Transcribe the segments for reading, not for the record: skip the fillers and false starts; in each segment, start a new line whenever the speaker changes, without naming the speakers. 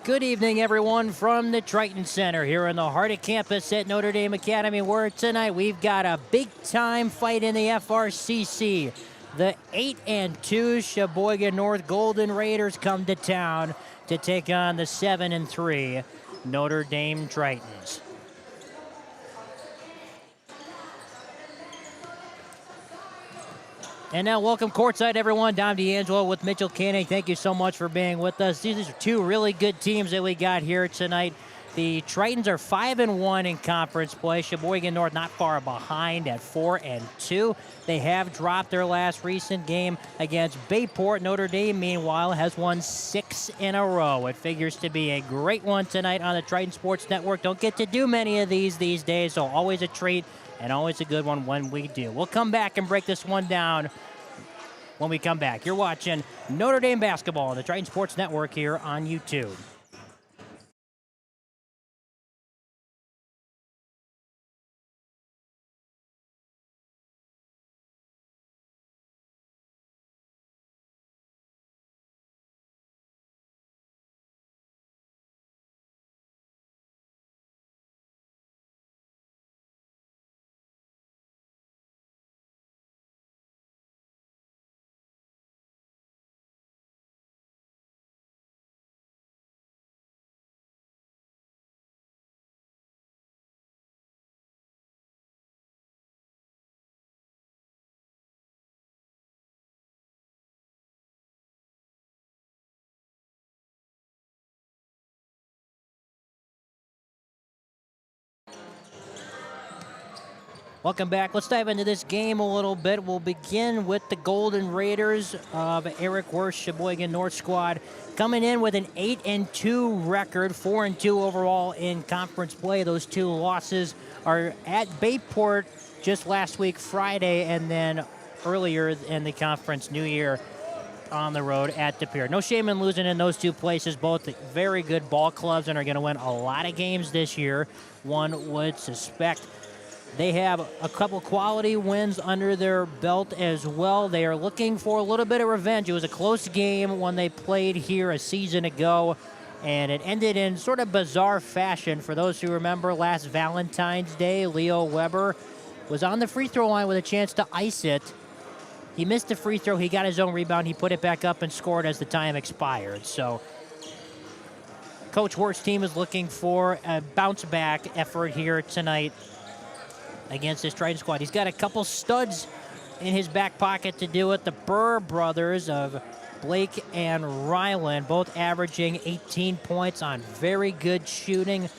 Good evening, everyone, from the Triton Center here in the heart of campus at Notre Dame Academy, where tonight we've got a big-time fight in the FRCC. The 8-2 Sheboygan North Golden Raiders come to town to take on the 7-3 Notre Dame Tritons. And now welcome courtside, everyone. Dom D'Angelo with Mitchell Koenig. Thank you so much for being with us. These are two really good teams that we got here tonight. The Tritons are 5-1 in conference play. Sheboygan North not far behind at 4-2. They have dropped their last recent game against Bayport. Notre Dame, meanwhile, has won 6 in a row. It figures to be a great one tonight on the Triton Sports Network. Don't get to do many of these days, so always a treat and always a good one when we do. We'll come back and break this one down when we come back. You're watching Notre Dame basketball on the Triton Sports Network here on YouTube. Welcome back. Let's dive into this game a little bit. We'll begin with the Golden Raiders of Eric Worth's Sheboygan North squad, coming in with an 8-2 record, 4-2 overall in conference play. Those two losses are at Bayport just last week, Friday, and then earlier in the conference, New Year, on the road at De Pere. No shame in losing in those two places. Both very good ball clubs and are going to win a lot of games this year, one would suspect. They have a couple quality wins under their belt as well. They are looking for a little bit of revenge. It was a close game when they played here a season ago, and it ended in sort of bizarre fashion. For those who remember, last Valentine's Day, Leo Weber was on the free throw line with a chance to ice it. He missed the free throw. He got his own rebound. He put it back up and scored as the time expired. So Coach Worth's team is looking for a bounce-back effort here tonight against this Triton squad. He's got a couple studs in his back pocket to do it. The Burr brothers of Blake and Ryland, both averaging 18 points on very good shooting.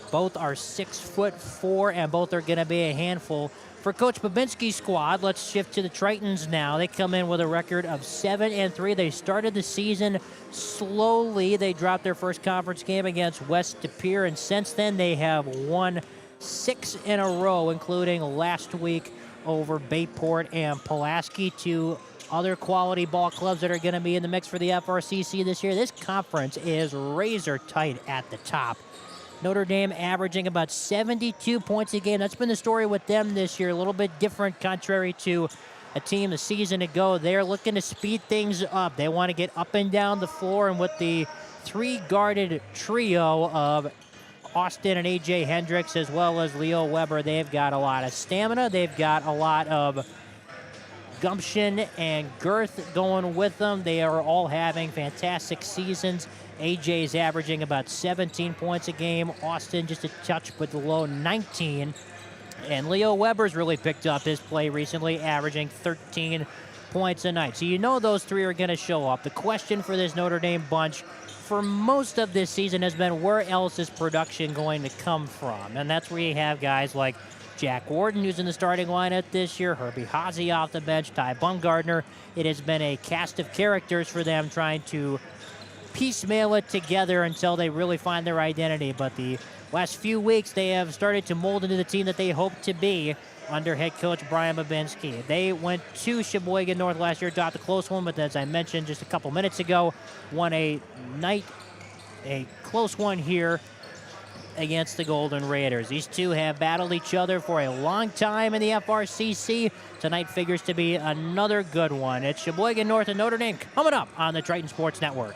Both are 6'4", and both are going to be a handful. For Coach Babinski's squad, let's shift to the Tritons now. They come in with a record of 7-3. They started the season slowly. They dropped their first conference game against West De Pere, and since then they have won 6 in a row, including last week over Bayport and Pulaski, two other quality ball clubs that are going to be in the mix for the FRCC this year. This conference is razor tight at the top. Notre Dame averaging about 72 points a game. That's been the story with them this year. A little bit different, contrary to a team a season ago. They're looking to speed things up. They want to get up and down the floor, and with the three-guarded trio of Austin and A.J. Hendricks, as well as Leo Weber, they've got a lot of stamina. They've got a lot of gumption and girth going with them. They are all having fantastic seasons. A.J.'s averaging about 17 points a game. Austin just a touch below 19. And Leo Weber's really picked up his play recently, averaging 13 points a night. So you know those three are going to show up. The question for this Notre Dame bunch for most of this season has been, where else is production going to come from? And that's where you have guys like Jack Warden, who's in the starting lineup this year, Herbie Hazy off the bench, Ty Bumgardner. It has been a cast of characters for them trying to piecemeal it together until they really find their identity. But the last few weeks, they have started to mold into the team that they hope to be under head coach Brian Babinski. They went to Sheboygan North last year, dropped a close one, but as I mentioned just a couple minutes ago, won a close one here against the Golden Raiders. These two have battled each other for a long time in the FRCC. Tonight figures to be another good one. It's Sheboygan North and Notre Dame coming up on the Triton Sports Network.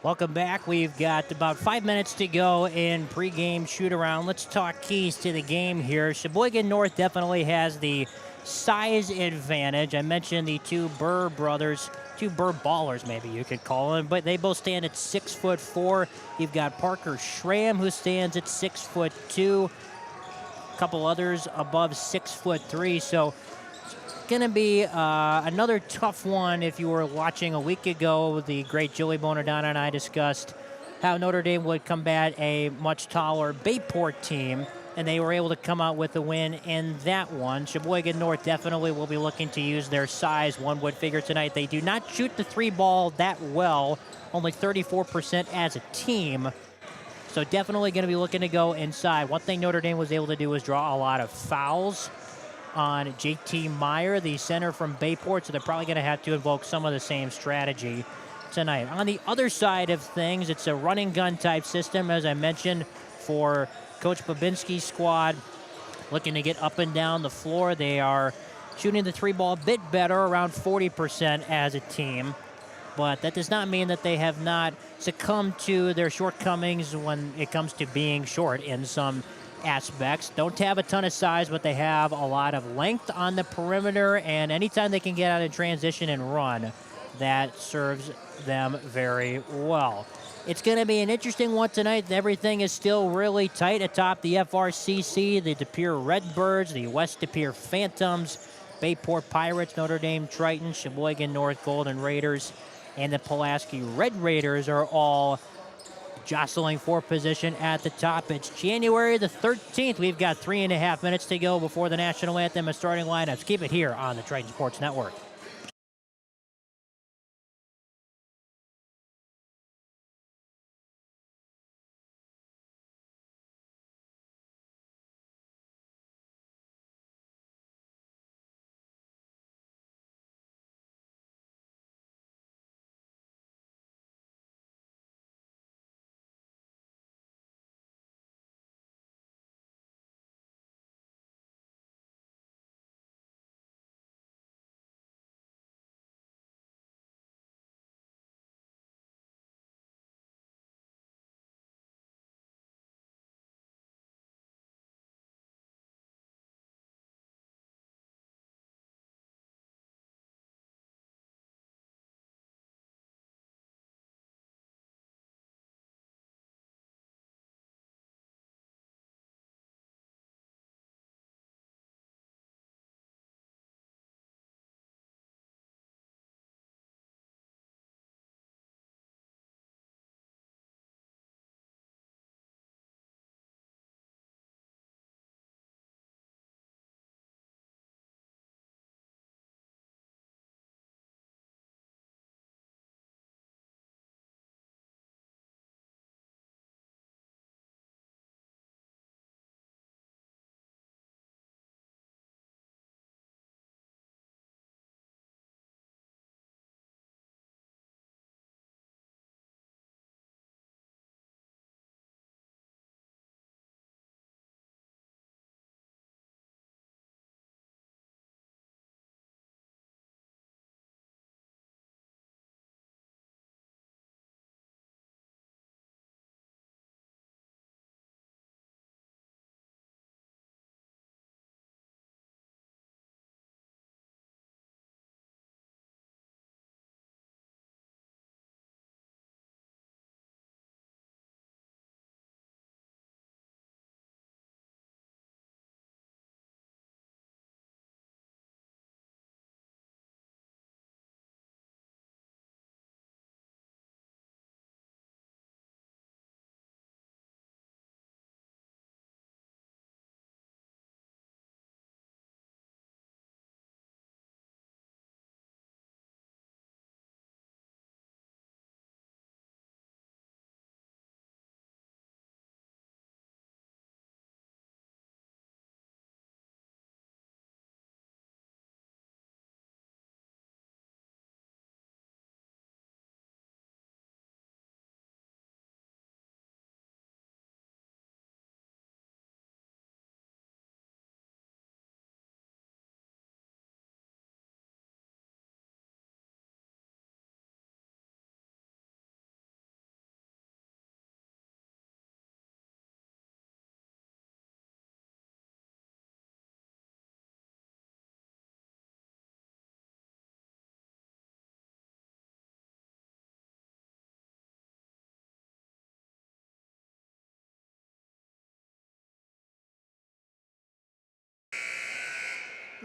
Welcome back. We've got about 5 minutes to go in pregame shoot-around. Let's talk keys to the game here. Sheboygan North definitely has the size advantage. I mentioned the two Burr brothers, two Burr ballers maybe you could call them, but they both stand at 6'4". You've got Parker Schramm, who stands at 6'2". A couple others above 6'3". So going to be another tough one. If you were watching a week ago, the great Joey Bonadonna and I discussed how Notre Dame would combat a much taller Bayport team, and they were able to come out with a win in that one. Sheboygan North definitely will be looking to use their size, one would figure tonight. They do not shoot the three ball that well, only 34% as a team. So definitely going to be looking to go inside. One thing Notre Dame was able to do was draw a lot of fouls on JT Meyer, the center from Bayport, so they're probably going to have to invoke some of the same strategy tonight. On the other side of things, it's a running gun type system, as I mentioned, for Coach Babinski's squad, looking to get up and down the floor. They are shooting the three ball a bit better, around 40% as a team, but that does not mean that they have not succumbed to their shortcomings when it comes to being short in some aspects. Don't have a ton of size, but they have a lot of length on the perimeter, and anytime they can get out in transition and run, that serves them very well. It's going to be an interesting one tonight. Everything is still really tight atop the FRCC, the De Pere Redbirds, the West De Pere Phantoms, Bayport Pirates, Notre Dame Tritons, Sheboygan North Golden Raiders, and the Pulaski Red Raiders are all jostling for position at the top. It's January the 13th. We've got 3.5 minutes to go before the national anthem and starting lineups. Keep it here on the Triton Sports Network.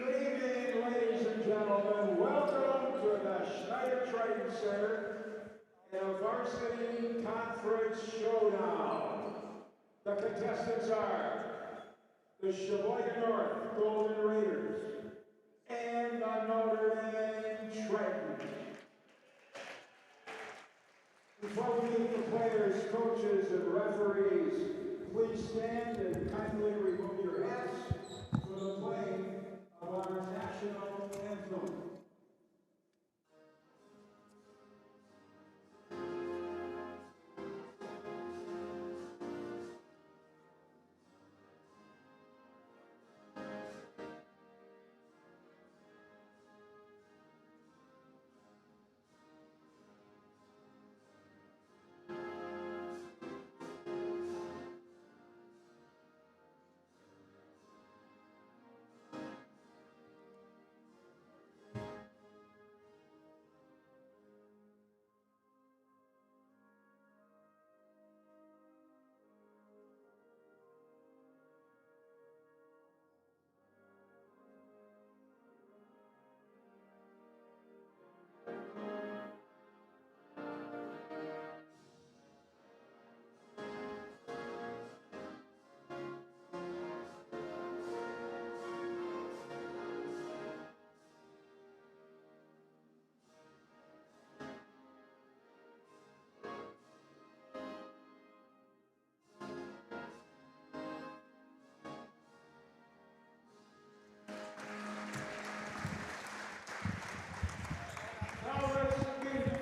Good evening, ladies and gentlemen. Welcome to the Triton Center in a varsity conference showdown. The contestants are the Sheboygan North Golden Raiders and the Notre Triton. Before we meet the players, coaches, and referees, please stand and kindly remove your hats for the playing of our national anthem.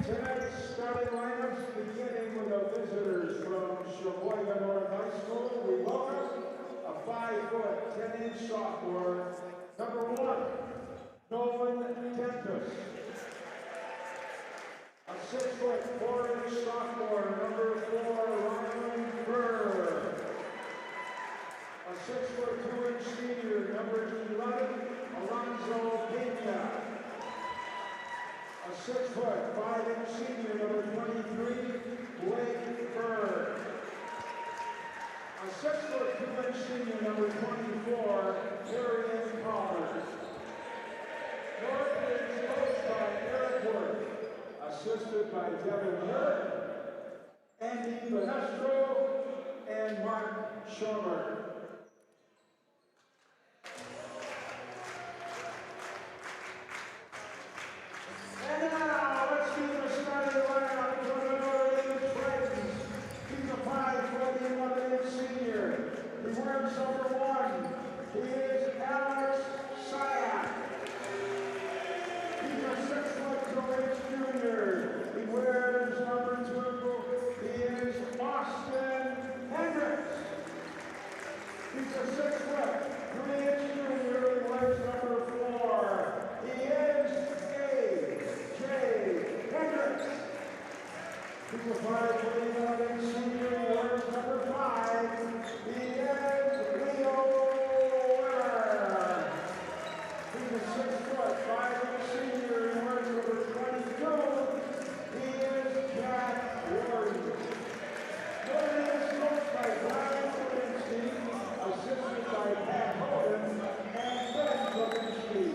Tonight's starting lineups, beginning with the visitors from Sheboygan North High School. We welcome a 5' 10" sophomore, number 1, Nolan Tempest. A 6' 4" sophomore, number 4, Ryan Burr. A 6' 2" senior, number 11, Alonzo Pena. A 6' 5" senior, number 23, Blake Bird. A 6' 2" senior, number 24, Darian Pollard. North is coached by Eric Worth, assisted by Devin Hurd, Andy Benestro, and Mark Schomer. And now, let's do the starting lineup for the Notre Tritons. He's a 5'11" senior. He wears number 1. He is Alex Syak. He's a 6' 2" junior. He wears number 2. He is Austin Hendricks. He's a 6' 3" junior. He wears number 4. He is Hendricks. He's a 5'11" senior, he wears number 5. He is Leo Werner. He's a 6' 5" senior, he wears number 22. He is Jack Warden. Warden is coached by Brian Lewinsky, assisted by Pat Holden and Ben Lewinsky.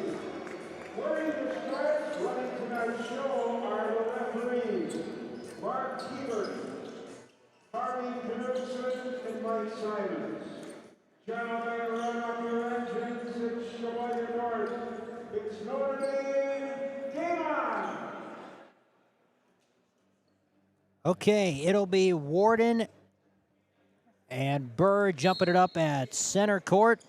Wearing the stripes running tonight's show are the referees, Mark Hebert, Harvey Knudsen, and Mike Simons. Gentlemen, run up your engines at Sheboygan North. It's Notre Dame, game on!
Okay, it'll be Warden and Burr jumping it up at center court.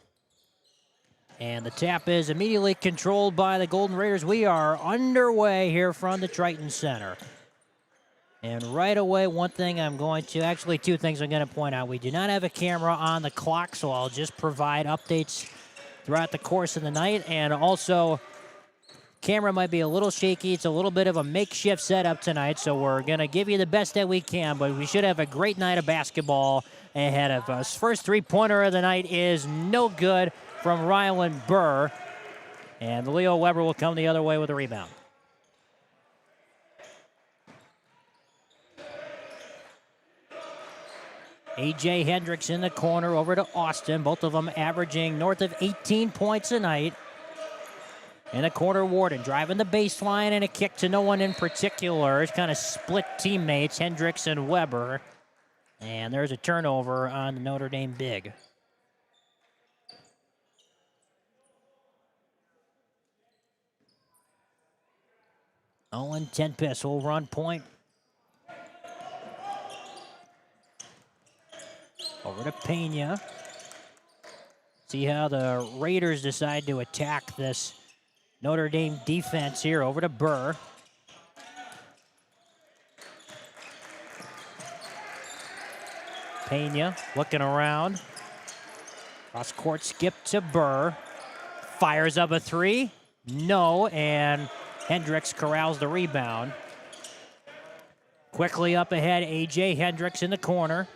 And the tap is immediately controlled by the Golden Raiders. We are underway here from the Triton Center. And right away, actually two things I'm going to point out. We do not have a camera on the clock, so I'll just provide updates throughout the course of the night. And also, camera might be a little shaky. It's a little bit of a makeshift setup tonight, so we're going to give you the best that we can, but we should have a great night of basketball ahead of us. First three-pointer of the night is no good from Rylan Burr, and Leo Weber will come the other way with a rebound. A.J. Hendricks in the corner over to Austin, both of them averaging north of 18 points a night. In the corner, Warden driving the baseline and a kick to no one in particular. It's kind of split teammates, Hendricks and Weber. And there's a turnover on the Notre Dame big. Owen Tempest will run point. Over to Pena. See how the Raiders decide to attack this Notre Dame defense here. Over to Burr. Pena looking around. Cross court skip to Burr. Fires up a three. No, and Hendricks corrals the rebound. Quickly up ahead, A.J. Hendricks in the corner.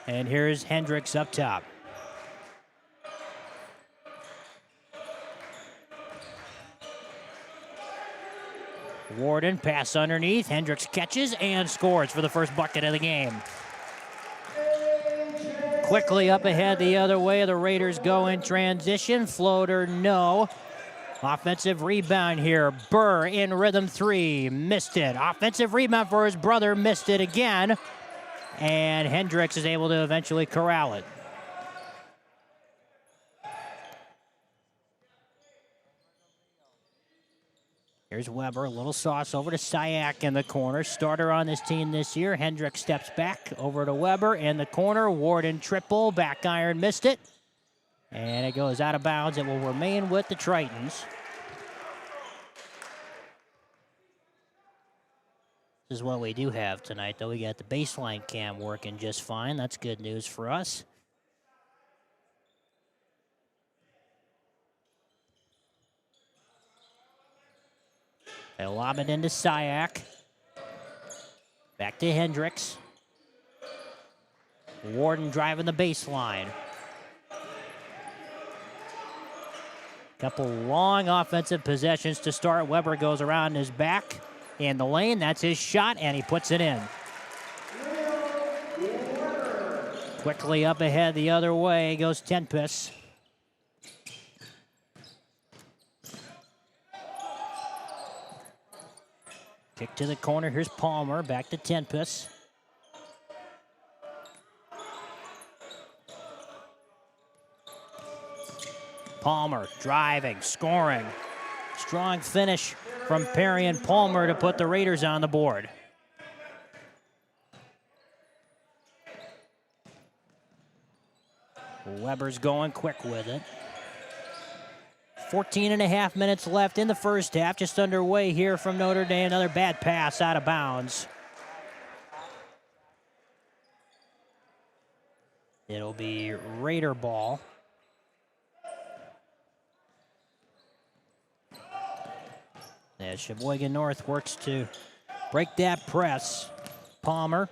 And here's Hendricks up top. Warden, pass underneath. Hendricks catches and scores for the first bucket of the game. Quickly up ahead the other way. The Raiders go in transition. Floater, no. Offensive rebound here. Burr in rhythm three. Missed it. Offensive rebound for his brother. Missed it again. And Hendricks is able to eventually corral it. Here's Weber, a little sauce over to Syak in the corner. Starter on this team this year. Hendricks steps back over to Weber in the corner. Warden triple, back iron, missed it. And it goes out of bounds. It will remain with the Tritons. This is what we do have tonight, though. We got the baseline cam working just fine. That's good news for us. They lob it into Syak. Back to Hendricks. Warden driving the baseline. Couple long offensive possessions to start. Weber goes around his back in the lane. That's his shot, and he puts it in. Quickly up ahead the other way goes Tempest. Kick to the corner. Here's Palmer. Back to Tempest. Palmer driving, scoring. Strong finish from Perry and Palmer to put the Raiders on the board. Weber's going quick with it. 14.5 minutes left in the first half. Just underway here from Notre Dame. Another bad pass out of bounds. It'll be Raider ball. As Sheboygan North works to break that press. Palmer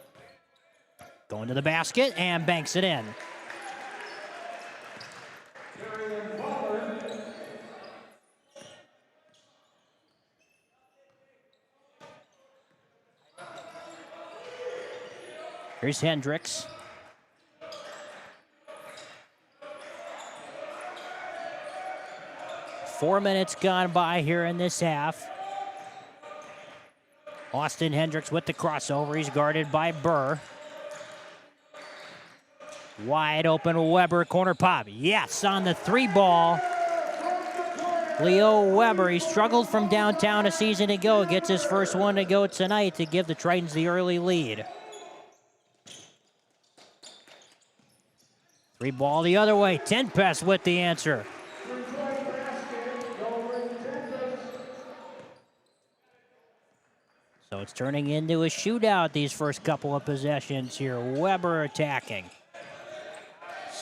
going to the basket and banks it in. Here's Hendricks. Four minutes gone by here in this half. Austin Hendricks with the crossover. He's guarded by Burr. Wide open Weber, corner pop. Yes, on the three ball. Leo Weber, he struggled from downtown a season ago. Gets his first one to go tonight to give the Tritons the early lead. Three ball the other way. Tempest with the answer. So it's turning into a shootout these first couple of possessions here. Weber attacking.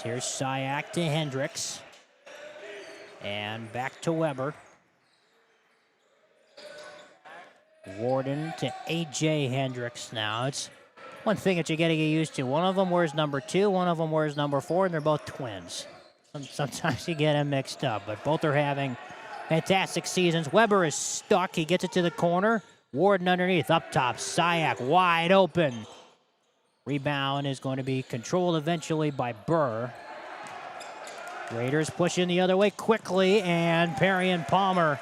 Here's Syak to Hendricks. And back to Weber. Warden to A.J. Hendricks now. It's one thing that you got to get used to. One of them wears number 2, one of them wears number 4, and they're both twins. Sometimes you get them mixed up, but both are having fantastic seasons. Weber is stuck. He gets it to the corner. Warden underneath, up top. Syak wide open. Rebound is going to be controlled eventually by Burr. Raiders pushing the other way quickly, and Perrion Palmer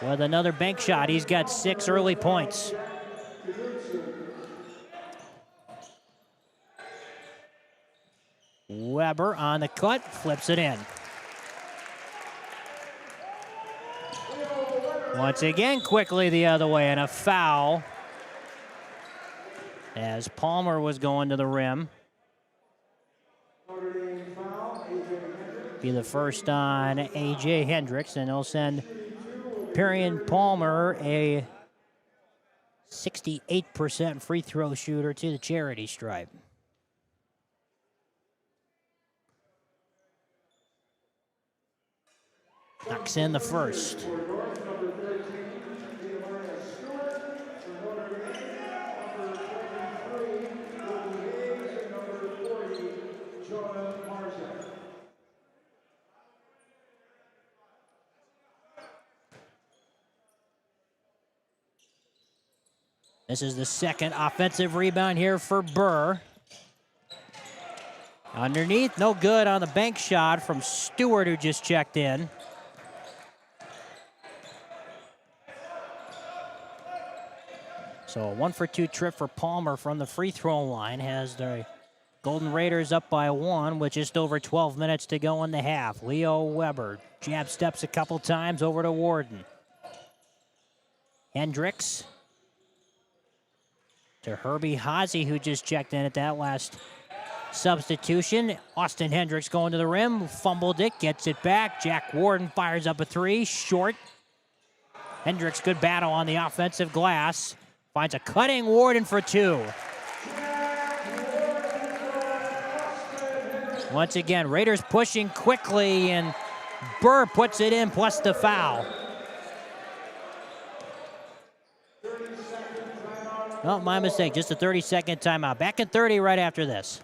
with another bank shot. He's got 6 early points. Weber on the cut, flips it in. Once again, quickly the other way, and a foul as Palmer was going to the rim. Be the first on A.J. Hendricks, and they'll send Perrion Palmer, a 68% free throw shooter, to the charity stripe. Knocks in the first. This is the second offensive rebound here for Burr. Underneath, no good on the bank shot from Stewart, who just checked in. So a 1-for-2 trip for Palmer from the free throw line has the Golden Raiders up by 1 with just over 12 minutes to go in the half. Leo Weber jab steps a couple times over to Warden. Hendricks to Herbie Hazy, who just checked in at that last substitution. Austin Hendricks going to the rim, fumbled it, gets it back. Jack Warden fires up a 3, short. Hendricks, good battle on the offensive glass. Finds a cutting Warden for 2. Once again, Raiders pushing quickly, and Burr puts it in, plus the foul. Oh, my mistake, just a 30-second timeout. Back in 30 right after this.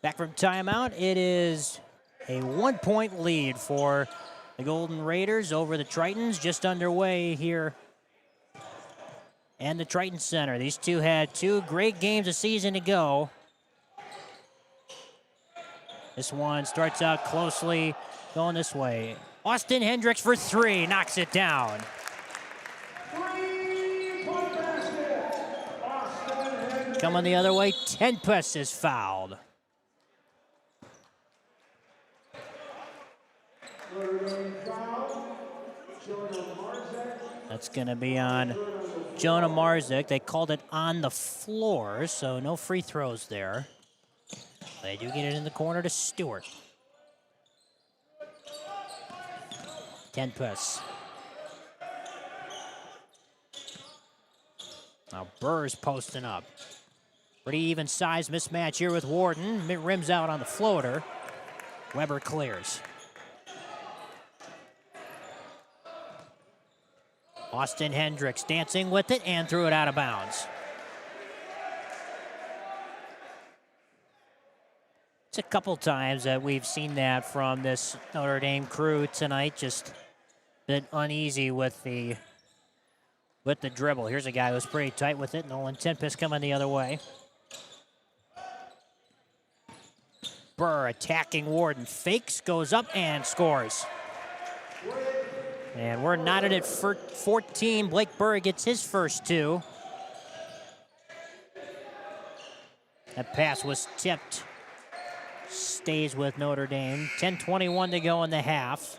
Back from timeout, it is a 1-point lead for the Golden Raiders over the Tritons, just underway here and the Triton Center. These two had 2 great games a season ago. This one starts out closely, going this way. Austin Hendricks for 3, knocks it down. Coming the other way, Tempest is fouled. That's going to be on Jonah Marzik. They called it on the floor, so no free throws there. They do get it in the corner to Stewart. Tempest. Now Burr's posting up. Pretty even size mismatch here with Warden. Rims out on the floater. Weber clears. Austin Hendricks dancing with it and threw it out of bounds. It's a couple times that we've seen that from this Notre Dame crew tonight. Just a bit uneasy with the dribble. Here's a guy who's pretty tight with it. Nolan Tempest coming the other way. Burr attacking Warden. Fakes, goes up, and scores. And we're knotted at 14. Blake Burr gets his first 2. That pass was tipped. Stays with Notre Dame. 10:21 to go in the half.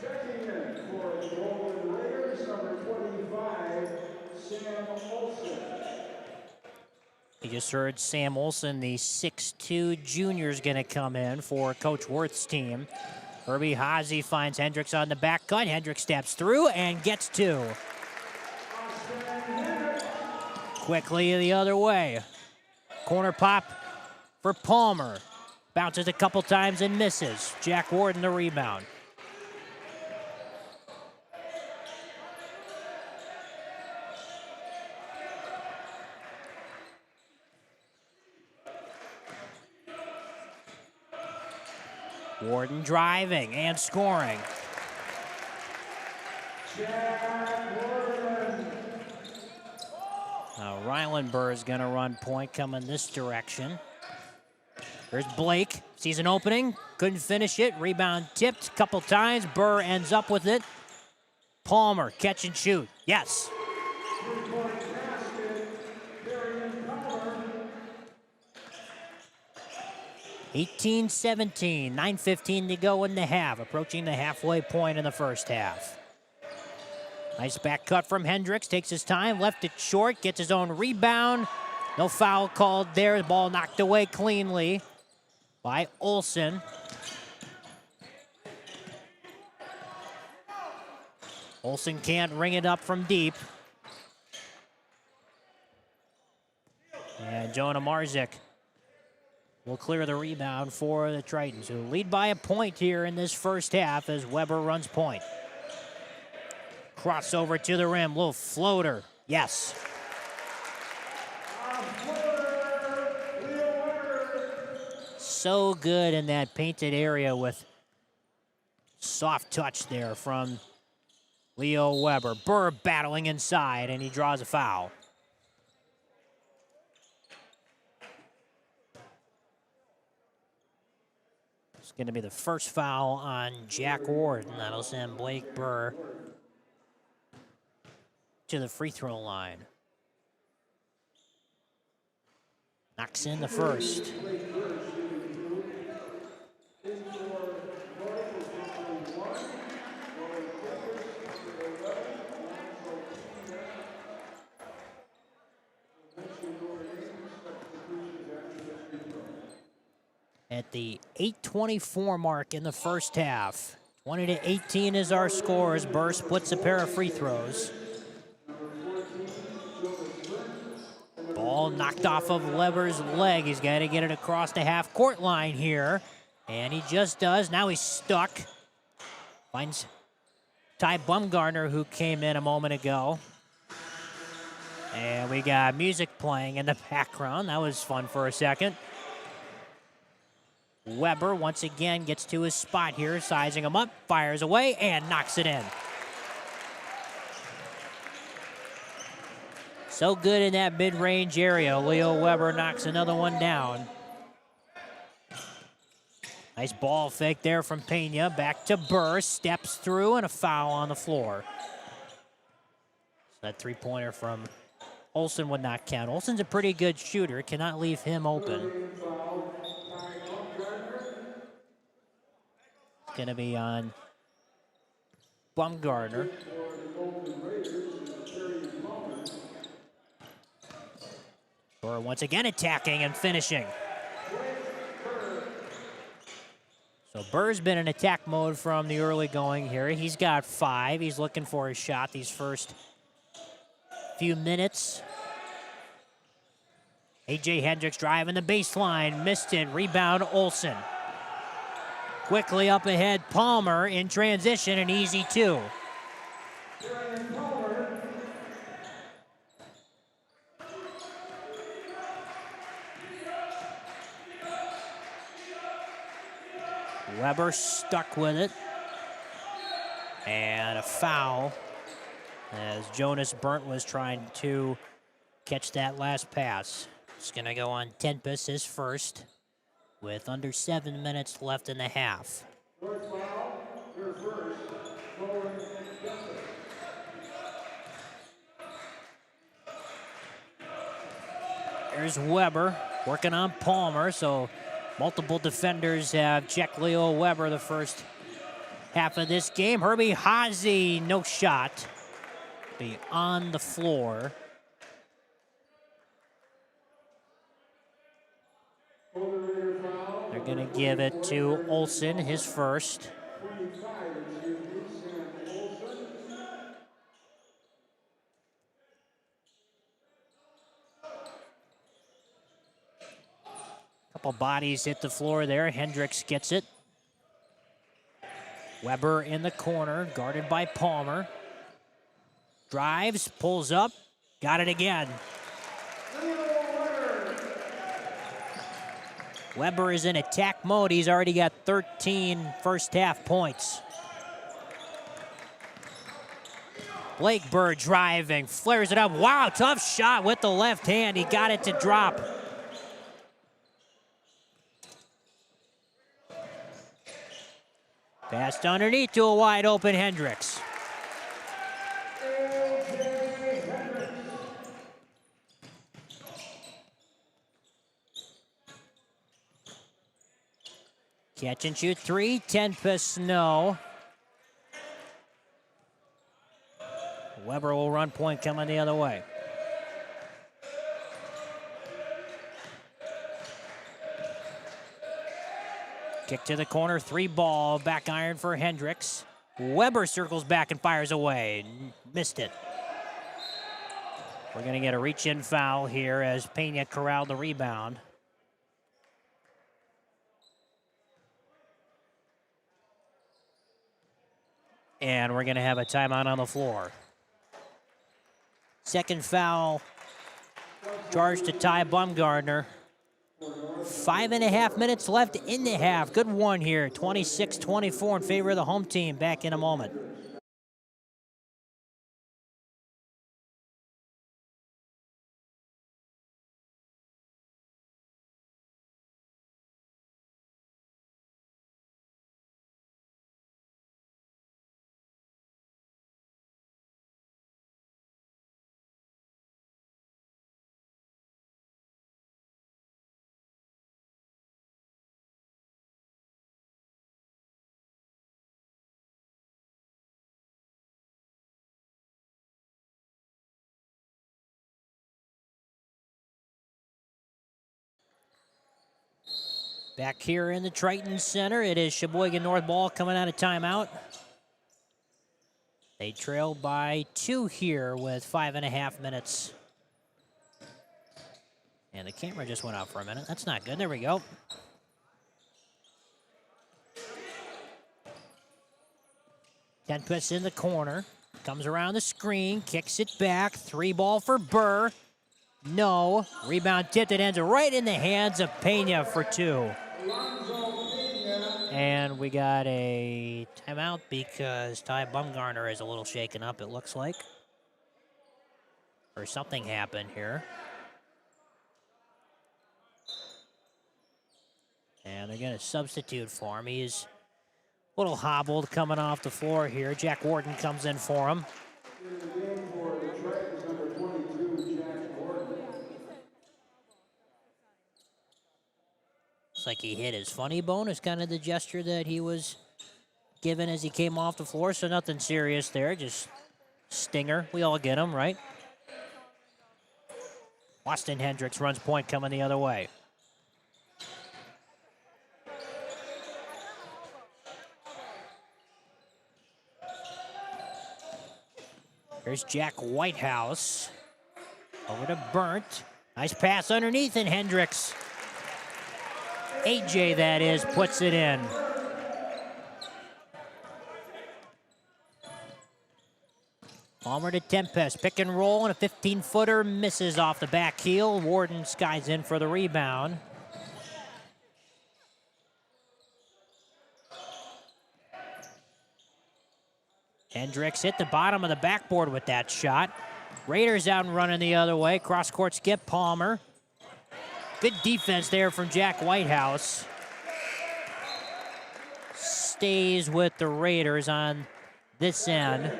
Checking in for the Golden Raiders, number 25,
just heard Sam Olson, the 6'2 junior, is going to come in for Coach Worth's team. Herbie Hazy finds Hendricks on the back cut. Hendricks steps through and gets two. Quickly the other way. Corner pop for Palmer. Bounces a couple times and misses. Jack Warden the rebound. Warden driving and scoring. Now Ryland Burr is going to run point coming this direction. There's Blake, sees an opening, couldn't finish it. Rebound tipped a couple times. Burr ends up with it. Palmer, catch and shoot. Yes. 18-17, 9:15 to go in the half, approaching the halfway point in the first half. Nice back cut from Hendricks, takes his time, left it short, gets his own rebound. No foul called there, the ball knocked away cleanly by Olson. Olson can't ring it up from deep. And Jonah Marzik will clear the rebound for the Tritons, who lead by a point here in this first half as Weber runs point. Crossover to the rim, little floater, yes. So good in that painted area with soft touch there from Leo Weber. Burr battling inside, and he draws a foul. It's going to be the first foul on Jack Warden. That'll send Blake Burr to the free throw line. Knocks in the first. At the 8:24 mark in the first half. 20-18 is our score as Burr splits a pair of free throws. Ball knocked off of Weber's leg. He's got to get it across the half-court line here. And he just does. Now he's stuck. Finds Ty Bumgarner, who came in a moment ago. And we got music playing in the background. That was fun for a second. Weber once again gets to his spot here, sizing him up, fires away, and knocks it in. So good in that mid-range area. Leo Weber knocks another one down. Nice ball fake there from Pena. Back to Burr, steps through, and a foul on the floor. So that three-pointer from Olson would not count. Olson's a pretty good shooter. Cannot leave him open. It's going to be on Bumgarner. Burr once again attacking and finishing. So Burr's been in attack mode from the early going here. He's got 5. He's looking for his shot these first few minutes. A.J. Hendricks driving the baseline. Missed it. Rebound Olson. Quickly up ahead, Palmer in transition, an easy 2. Weber stuck with it. And a foul as Jonas Burnt was trying to catch that last pass. It's going to go on Tempest, his first, with under 7 minutes left in the half. There's Weber working on Palmer, so multiple defenders have checked Leo Weber the first half of this game. Herbie Hazy, no shot. Be on the floor. going to give it to Olsen, his first. Couple bodies hit the floor there. Hendricks gets it. Weber in the corner, guarded by Palmer. Drives, pulls up, got it again. Weber is in attack mode. He's already got 13 first half points. Blake Bird driving, flares it up. Wow, tough shot with the left hand. He got it to drop. Passed underneath to a wide open Hendricks. Catch and shoot three, Tempest no. Weber will run point coming the other way. Kick to the corner, three ball, back iron for Hendricks. Weber circles back and fires away. Missed it. We're going to get a reach-in foul here as Pena corralled the rebound. And we're going to have a timeout on the floor. Second foul charged to Ty Bumgardner. 5.5 minutes left in the half. Good one here. 26-24 in favor of the home team. Back in a moment. Back here in the Triton Center, it is Sheboygan North ball coming out of timeout. They trail by 2 here with 5.5 minutes. And the camera just went out for a minute. That's not good. There we go. Tempest in the corner. Comes around the screen, kicks it back. 3 ball for Burr. No. Rebound tipped. It ends right in the hands of Pena for 2. And we got a timeout because Ty Bumgarner is a little shaken up, it looks like. Or something happened here. And they're going to substitute for him. He's a little hobbled coming off the floor here. Jack Wharton comes in for him. Looks like he hit his funny bone is kind of the gesture that he was given as he came off the floor. So nothing serious there, just stinger. We all get him, right? Austin Hendricks runs point coming the other way. Here's Jack Whitehouse. Over to Burnt. Nice pass underneath, and Hendricks. AJ, that is, puts it in. Palmer to Tempest. Pick and roll, and a 15-footer misses off the back heel. Warden skies in for the rebound. Hendricks hit the bottom of the backboard with that shot. Raiders out and running the other way. Cross-court skip, Palmer. Good defense there from Jack Whitehouse. Stays with the Raiders on this end.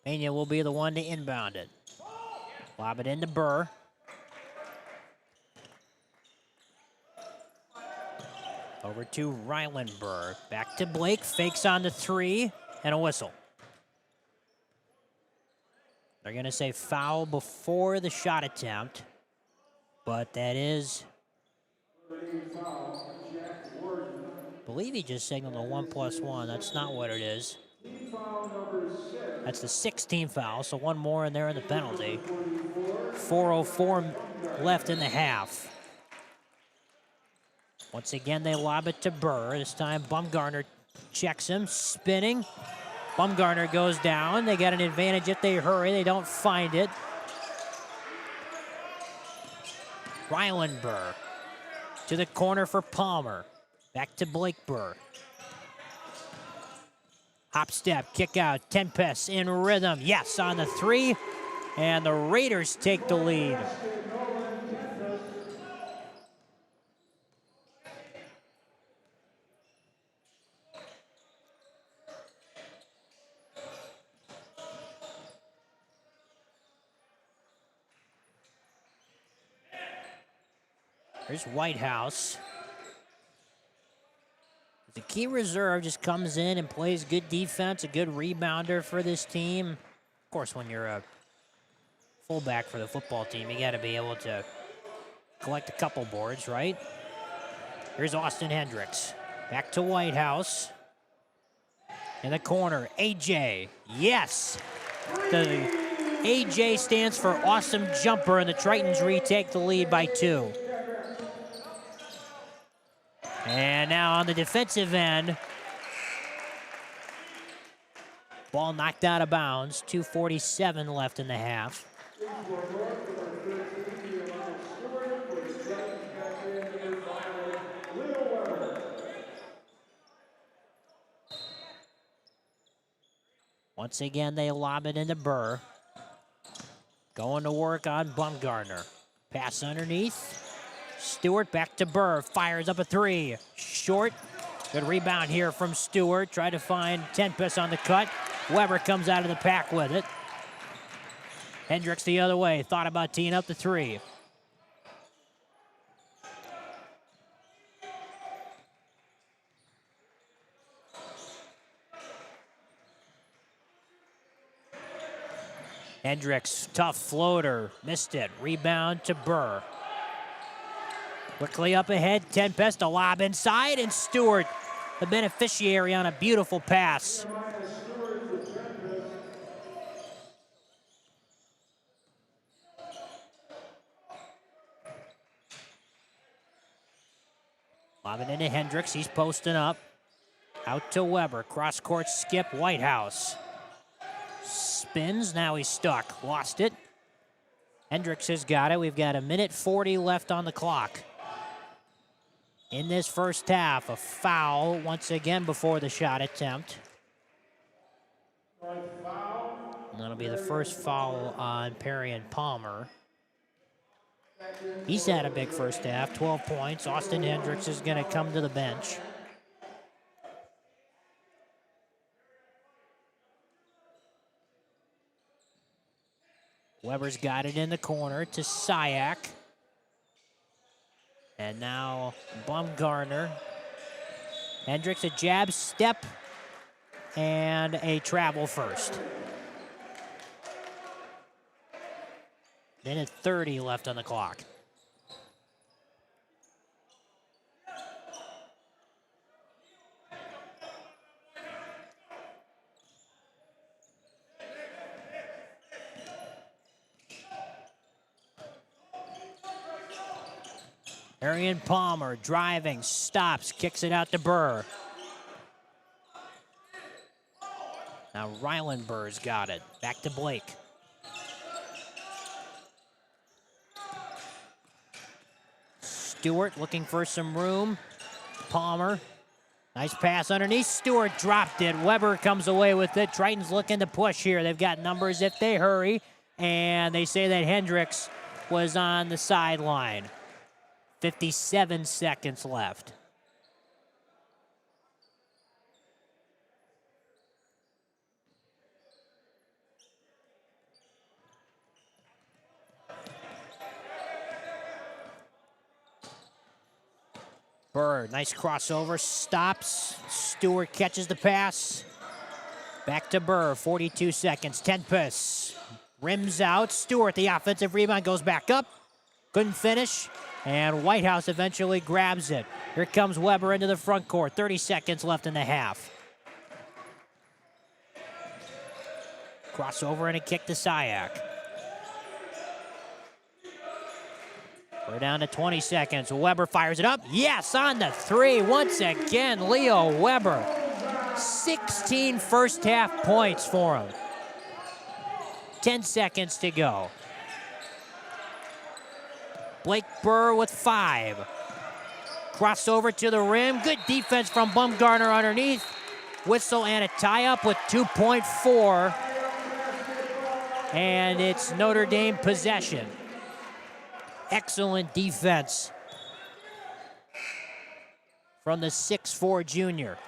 Pena will be the one to inbound it. Lob it into Burr. Over to Ryland Burr. Back to Blake. Fakes on the 3 and a whistle. They're going to say foul before the shot attempt, but that is, I believe he just signaled a 1+1. That's not what it is. That's the 16th foul, so one more in there in the penalty. 4:04 left in the half. Once again, they lob it to Burr. This time, Bumgarner checks him, spinning. Bumgarner goes down. They got an advantage if they hurry. They don't find it. Ryland Burr to the corner for Palmer. Back to Blake Burr. Hop step, kick out. Tempest in rhythm. Yes, on the 3. And the Raiders take the lead. Here's Whitehouse. The key reserve just comes in and plays good defense, a good rebounder for this team. Of course, when you're a fullback for the football team, you got to be able to collect a couple boards, right? Here's Austin Hendricks. Back to Whitehouse. In the corner, AJ. Yes! The AJ stands for awesome jumper, and the Tritons retake the lead by 2. And now on the defensive end, ball knocked out of bounds. 2:47 left in the half. Once again, they lob it into Burr. Going to work on Bumgarner. Pass underneath. Stewart back to Burr, fires up a 3. Short. Good rebound here from Stewart. Tried to find Tempest on the cut. Weber comes out of the pack with it. Hendricks the other way. Thought about teeing up the 3. Hendricks, tough floater. Missed it. Rebound to Burr. Quickly up ahead, Tempest, a lob inside, and Stewart, the beneficiary on a beautiful pass. Lob it into Hendricks, he's posting up. Out to Weber, cross-court skip, Whitehouse. Spins, now he's stuck, lost it. Hendricks has got it, we've got 1:40 left on the clock. In this first half, a foul once again before the shot attempt. And that'll be the first foul on Perry and Palmer. He's had a big first half, 12 points. Austin Hendricks is going to come to the bench. Weber's got it in the corner to Syak. And now Bumgarner. Hendricks, a jab step, and a travel first. 1:30 left on the clock. Arian Palmer driving, stops, kicks it out to Burr. Now Ryland Burr's got it. Back to Blake. Stewart looking for some room. Palmer. Nice pass underneath. Stewart dropped it. Weber comes away with it. Triton's looking to push here. They've got numbers if they hurry. And they say that Hendricks was on the sideline. 57 seconds left. Burr, nice crossover, stops. Stewart catches the pass. Back to Burr, 42 seconds. Tempest Rims out. Stewart, the offensive rebound, goes back up. Couldn't finish. And Whitehouse eventually grabs it. Here comes Weber into the front court. 30 seconds left in the half. Crossover and a kick to Syak. We're down to 20 seconds. Weber fires it up. Yes, on the three. Once again, Leo Weber. 16 first half points for him. 10 seconds to go. Blake Burr with 5. Crossover to the rim. Good defense from Bumgarner underneath. Whistle and a tie-up with 2.4. And it's Notre Dame possession. Excellent defense from the 6'4" junior.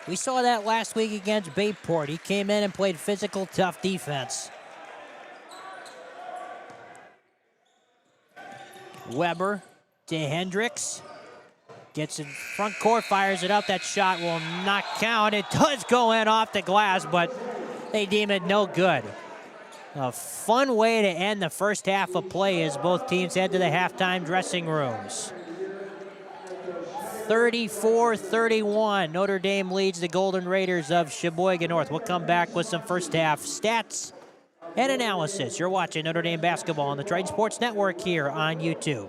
We saw that last week against Bayport. He came in and played physical, tough defense. Weber to Hendricks. Gets in front court, fires it up. That shot will not count. It does go in off the glass, but they deem it no good. A fun way to end the first half of play as both teams head to the halftime dressing rooms. 34-31, Notre Dame leads the Golden Raiders of Sheboygan North. We'll come back with some first half stats and analysis. You're watching Notre Dame basketball on the Triton Sports Network here on YouTube.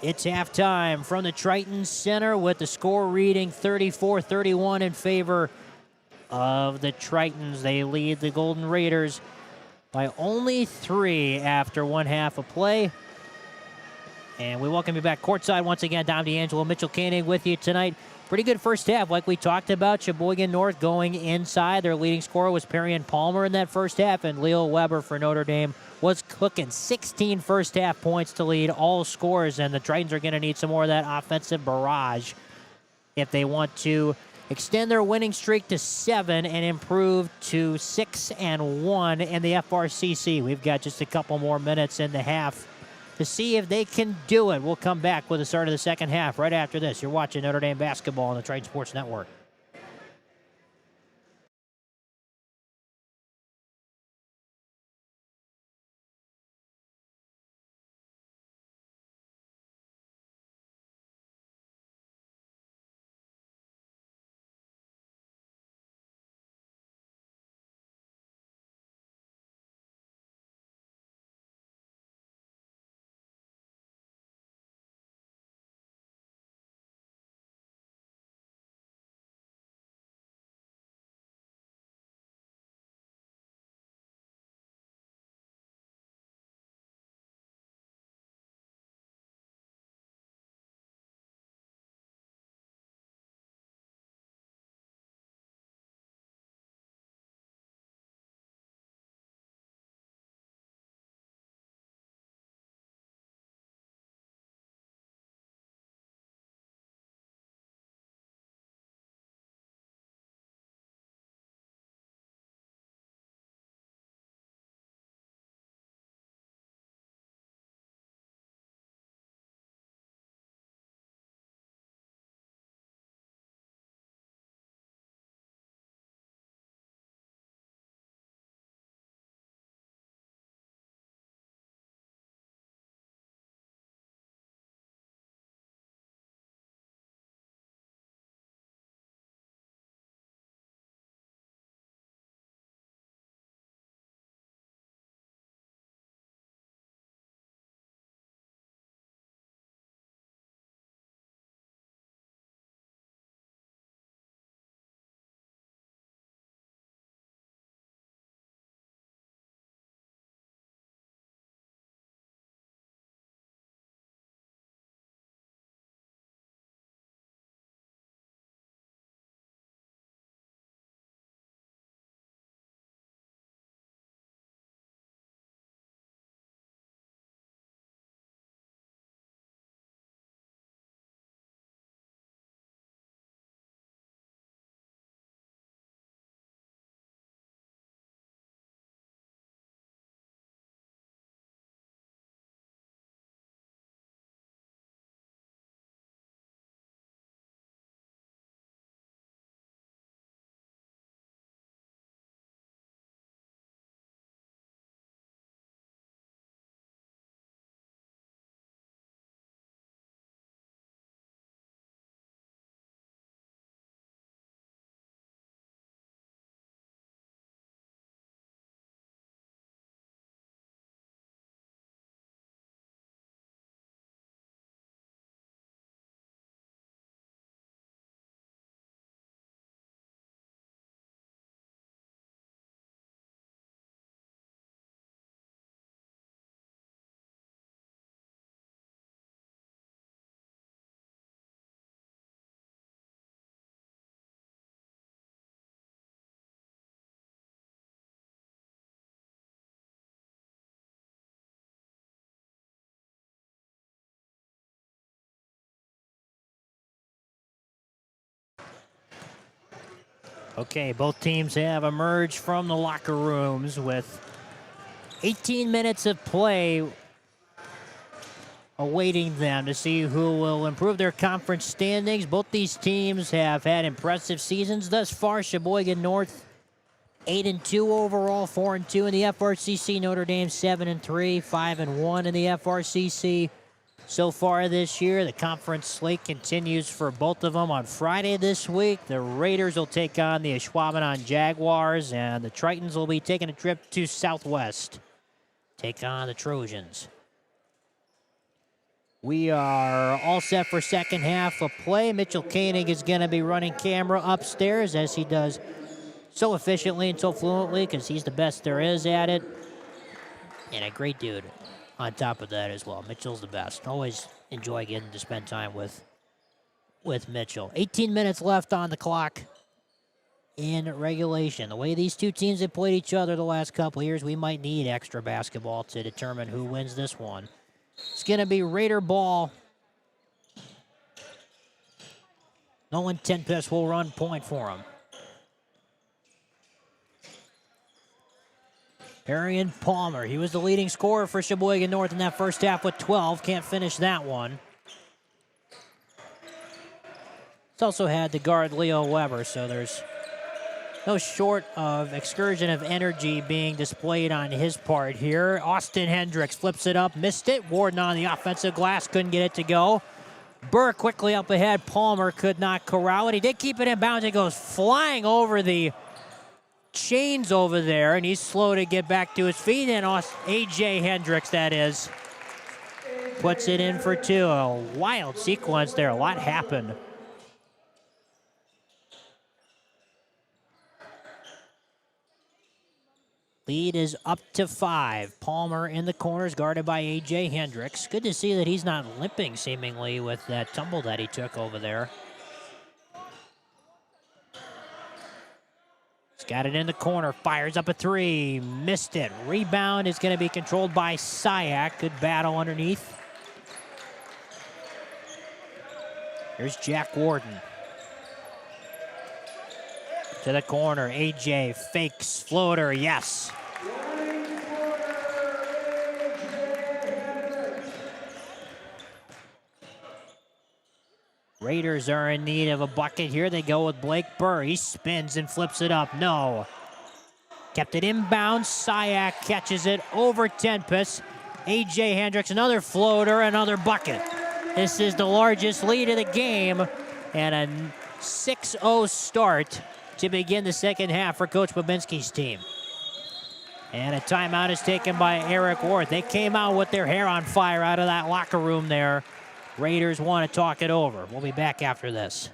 It's halftime from the Triton Center with the score reading 34-31 in favor of the Tritons. They lead the Golden Raiders by only 3 after one half of play. And we welcome you back courtside once again. Dom D'Angelo, Mitchell Koenig with you tonight. Pretty good first half, like we talked about. Sheboygan North going inside. Their leading scorer was Perrion Palmer in that first half, and Leo Weber for Notre Dame was cooking. 16 first half points to lead all scores, and the Tritons are going to need some more of that offensive barrage if they want to extend their winning streak to 7 and improve to 6-1 in the FRCC. We've got just a couple more minutes in the half to see if they can do it. We'll come back with the start of the second half right after this. You're watching Notre Dame basketball on the Triton Sports Network. Okay, both teams have emerged from the locker rooms with 18 minutes of play awaiting them to see who will improve their conference standings. Both these teams have had impressive seasons thus far. Sheboygan North 8-2 overall, 4-2 in the FRCC. Notre Dame 7-3, 5-1 in the FRCC. So far this year, the conference slate continues for both of them. On Friday this week, the Raiders will take on the Ashwaubenon Jaguars, and the Tritons will be taking a trip to Southwest, take on the Trojans. We are all set for second half of play. Mitchell Koenig is going to be running camera upstairs, as he does so efficiently and so fluently, because he's the best there is at it. And a great dude on top of that as well. Mitchell's the best. Always enjoy getting to spend time with Mitchell. 18 minutes left on the clock in regulation. The way these two teams have played each other the last couple of years, we might need extra basketball to determine who wins this one. It's going to be Raider ball. Nolan Tempest will run point for him. Arian Palmer, he was the leading scorer for Sheboygan North in that first half with 12. Can't finish that one. He's also had the guard Leo Weber, so there's no short of excursion of energy being displayed on his part here. Austin Hendricks flips it up, missed it. Warden on the offensive glass, couldn't get it to go. Burr quickly up ahead. Palmer could not corral it. He did keep it in bounds. It goes flying over the chains over there, and he's slow to get back to his feet. And A.J. Hendricks, that is, puts it in for two. A wild sequence there. A lot happened. Lead is up to 5. Palmer in the corners, guarded by A.J. Hendricks. Good to see that he's not limping, seemingly, with that tumble that he took over there. He's got it in the corner, fires up a 3, missed it. Rebound is going to be controlled by Syak. Good battle underneath. Here's Jack Warden. To the corner, A.J. fakes, floater, yes. Raiders are in need of a bucket here. They go with Blake Burr. He spins and flips it up. No. Kept it inbound. Syak catches it over Tempest. A.J. Hendricks, another floater, another bucket. This is the largest lead of the game, and a 6-0 start to begin the second half for Coach Babinski's team. And a timeout is taken by Eric Worth. They came out with their hair on fire out of that locker room there. Raiders want to talk it over. We'll be back after this.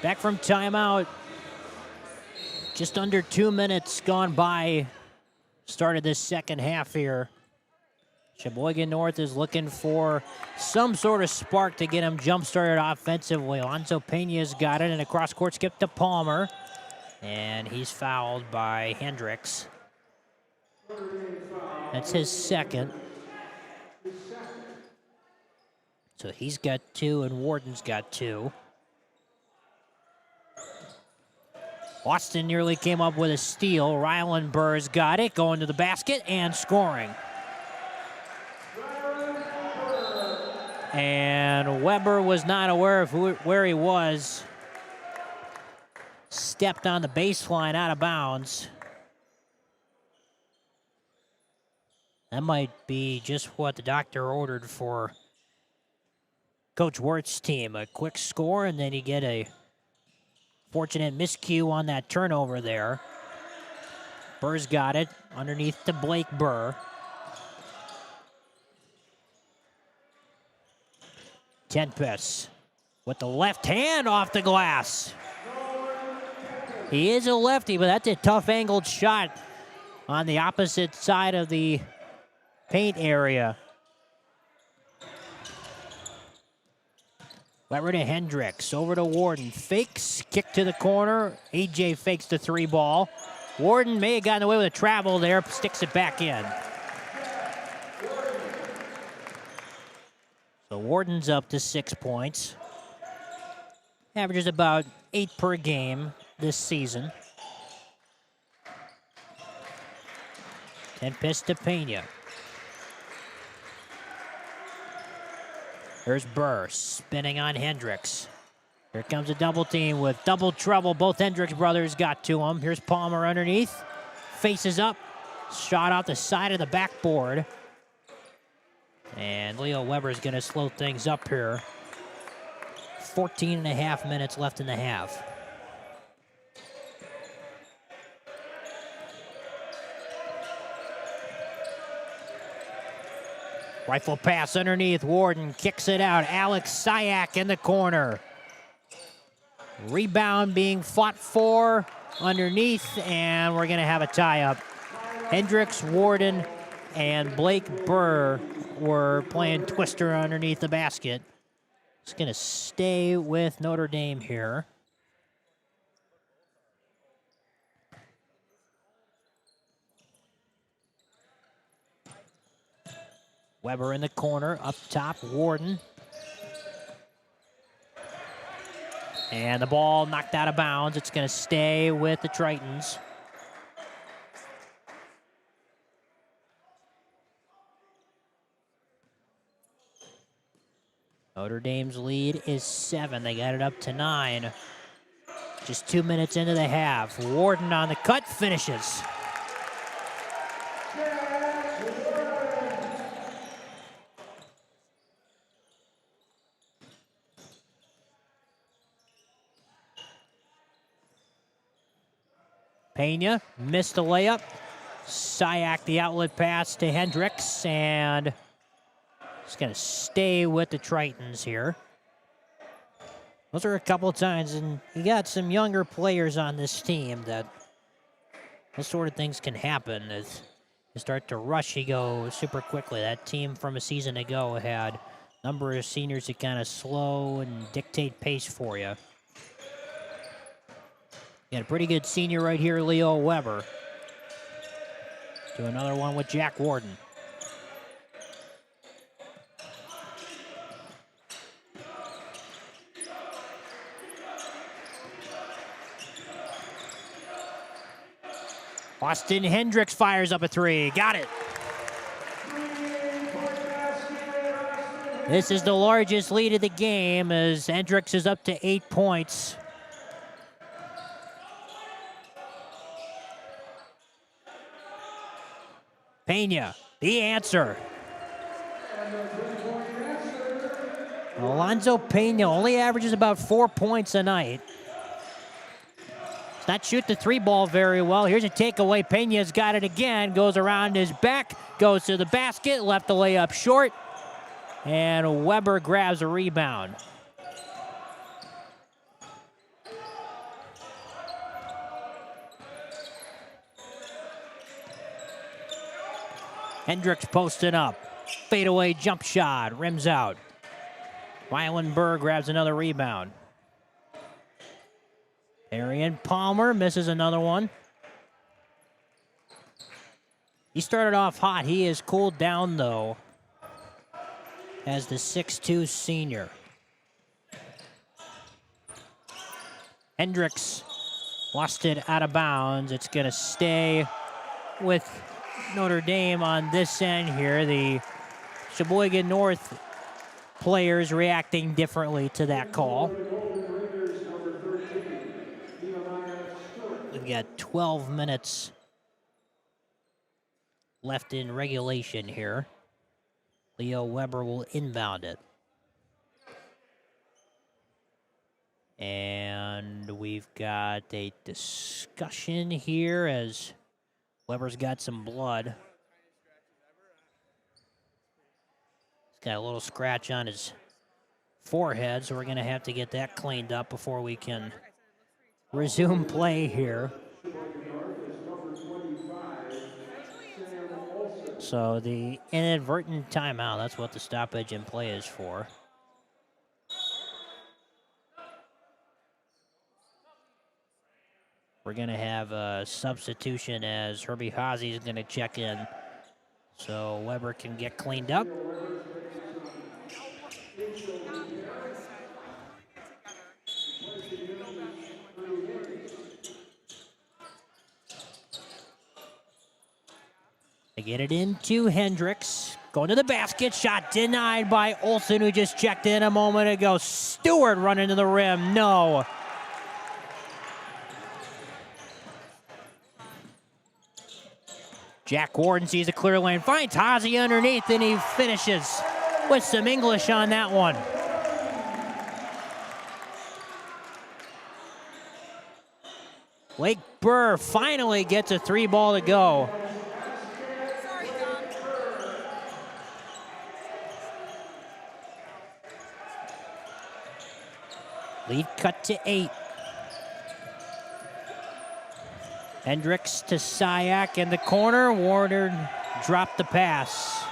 Back from timeout. Just under 2 minutes gone by. Started this second half here. Sheboygan North is looking for some sort of spark to get him jump-started offensively. Alonzo Pena's got it, and a cross-court skip to Palmer. And he's fouled by Hendricks. That's his second. So he's got 2, and Warden's got 2. Austin nearly came up with a steal. Rylan Burr's got it, going to the basket and scoring. And Weber was not aware of where he was. Stepped on the baseline out of bounds. That might be just what the doctor ordered for Coach Wirt's team. A quick score, and then you get a fortunate miscue on that turnover there. Burr's got it underneath to Blake Burr. Tempest with the left hand off the glass. He is a lefty, but that's a tough angled shot on the opposite side of the paint area. Weber to Hendricks, over to Warden. Fakes, kick to the corner. AJ fakes the 3 ball. Warden may have gotten away with a travel there, sticks it back in. So Warden's up to 6 points. Averages about 8 per game this season. Tempest to Pena. Here's Burr spinning on Hendricks. Here comes a double team with double trouble. Both Hendricks brothers got to him. Here's Palmer underneath. Faces up. Shot off the side of the backboard. And Leo Weber's going to slow things up here. 14 and a half minutes left in the half. Rifle pass underneath. Warden kicks it out. Alex Syak in the corner. Rebound being fought for underneath, and we're going to have a tie-up. Hendricks, Warden, and Blake Burr were playing twister underneath the basket. It's going to stay with Notre Dame here. Weber in the corner, up top, Warden. And the ball knocked out of bounds. It's going to stay with the Tritons. Notre Dame's lead is 7. They got it up to 9. Just 2 minutes into the half. Warden on the cut, finishes. Pena missed the layup. Syak the outlet pass to Hendricks, and it's going to stay with the Tritons here. Those are a couple of times, and you got some younger players on this team that those sort of things can happen. As you start to rush, you go super quickly. That team from a season ago had a number of seniors that kind of slow and dictate pace for you. Got a pretty good senior right here, Leo Weber. Do another one with Jack Warden. Austin Hendricks fires up a 3. Got it. This is the largest lead of the game as Hendricks is up to 8 points. Pena, the answer. Alonzo Pena only averages about 4 points a night. Does not shoot the 3 ball very well. Here's a takeaway. Pena's got it again. Goes around his back. Goes to the basket. Left the layup short. And Weber grabs a rebound. Hendricks posting up. Fadeaway jump shot. Rims out. Rylan Burr grabs another rebound. Arian Palmer misses another one. He started off hot. He is cooled down, though, as the 6'2 senior. Hendricks lost it out of bounds. It's going to stay with Notre Dame on this end here. The Sheboygan North players reacting differently to that call. We've got 12 minutes left in regulation here. Leo Weber will inbound it. And we've got a discussion here as Weber's got some blood. He's got a little scratch on his forehead, so we're going to have to get that cleaned up before we can resume play here. So the inadvertent timeout, that's what the stoppage in play is for. We're going to have a substitution as Herbie Hazy is going to check in so Weber can get cleaned up. They get it into Hendricks. Going to the basket. Shot denied by Olsen, who just checked in a moment ago. Stewart running to the rim. No. Jack Warden sees a clear lane. Finds Hazy underneath, and he finishes with some English on that one. Blake Burr finally gets a 3-ball to go. Lead cut to 8. Hendricks to Sayak in the corner. Warner dropped the pass.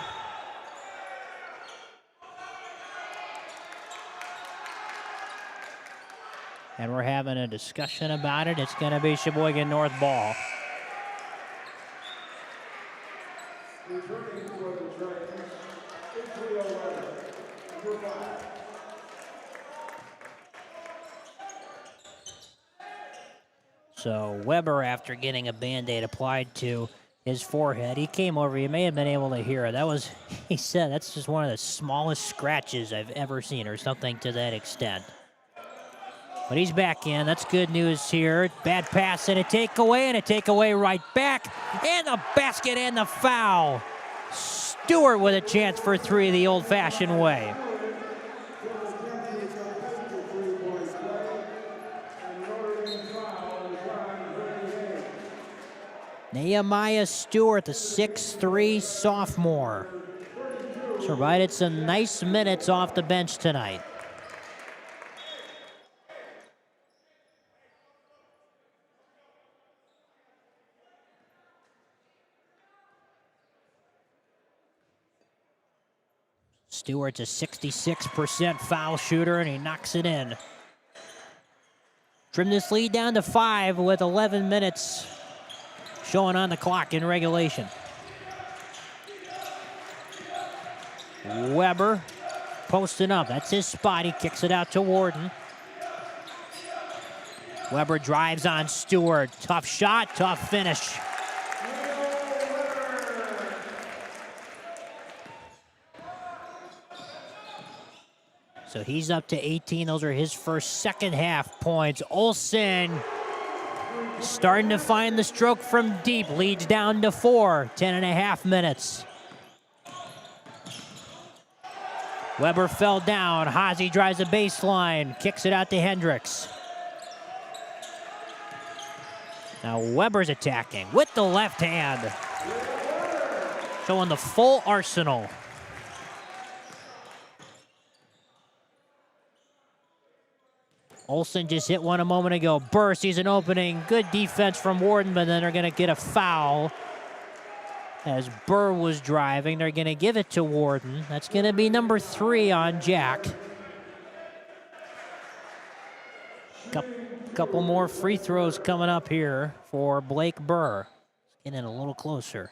And we're having a discussion about it. It's going to be Sheboygan North ball.
Returning for the Tritons, Italy 11, number 5.
So Weber, after getting a Band-Aid applied to his forehead, he came over. You may have been able to hear it. That was, he said, that's just one of the smallest scratches I've ever seen, or something to that extent. But he's back in. That's good news here. Bad pass and a takeaway right back. And the basket and the foul. Stewart with a chance for 3 the old-fashioned way. Nehemiah Stewart, the 6'3" sophomore, provided some nice minutes off the bench tonight. Stewart's a 66% foul shooter, and he knocks it in. Trim this lead down to 5 with 11 minutes showing on the clock in regulation. Weber posting up. That's his spot. He kicks it out to Warden. Weber drives on Stewart. Tough shot, tough finish. So he's up to 18. Those are his first second-half points. Olsen starting to find the stroke from deep. Leads down to 4. 10.5 minutes. Weber fell down. Hazy drives the baseline. Kicks it out to Hendricks. Now Weber's attacking with the left hand. Showing the full arsenal. Olsen just hit one a moment ago. Burr sees an opening. Good defense from Warden, but then they're going to get a foul. As Burr was driving, they're going to give it to Warden. That's going to be number 3 on Jack. Couple more free throws coming up here for Blake Burr. Let's get in a little closer.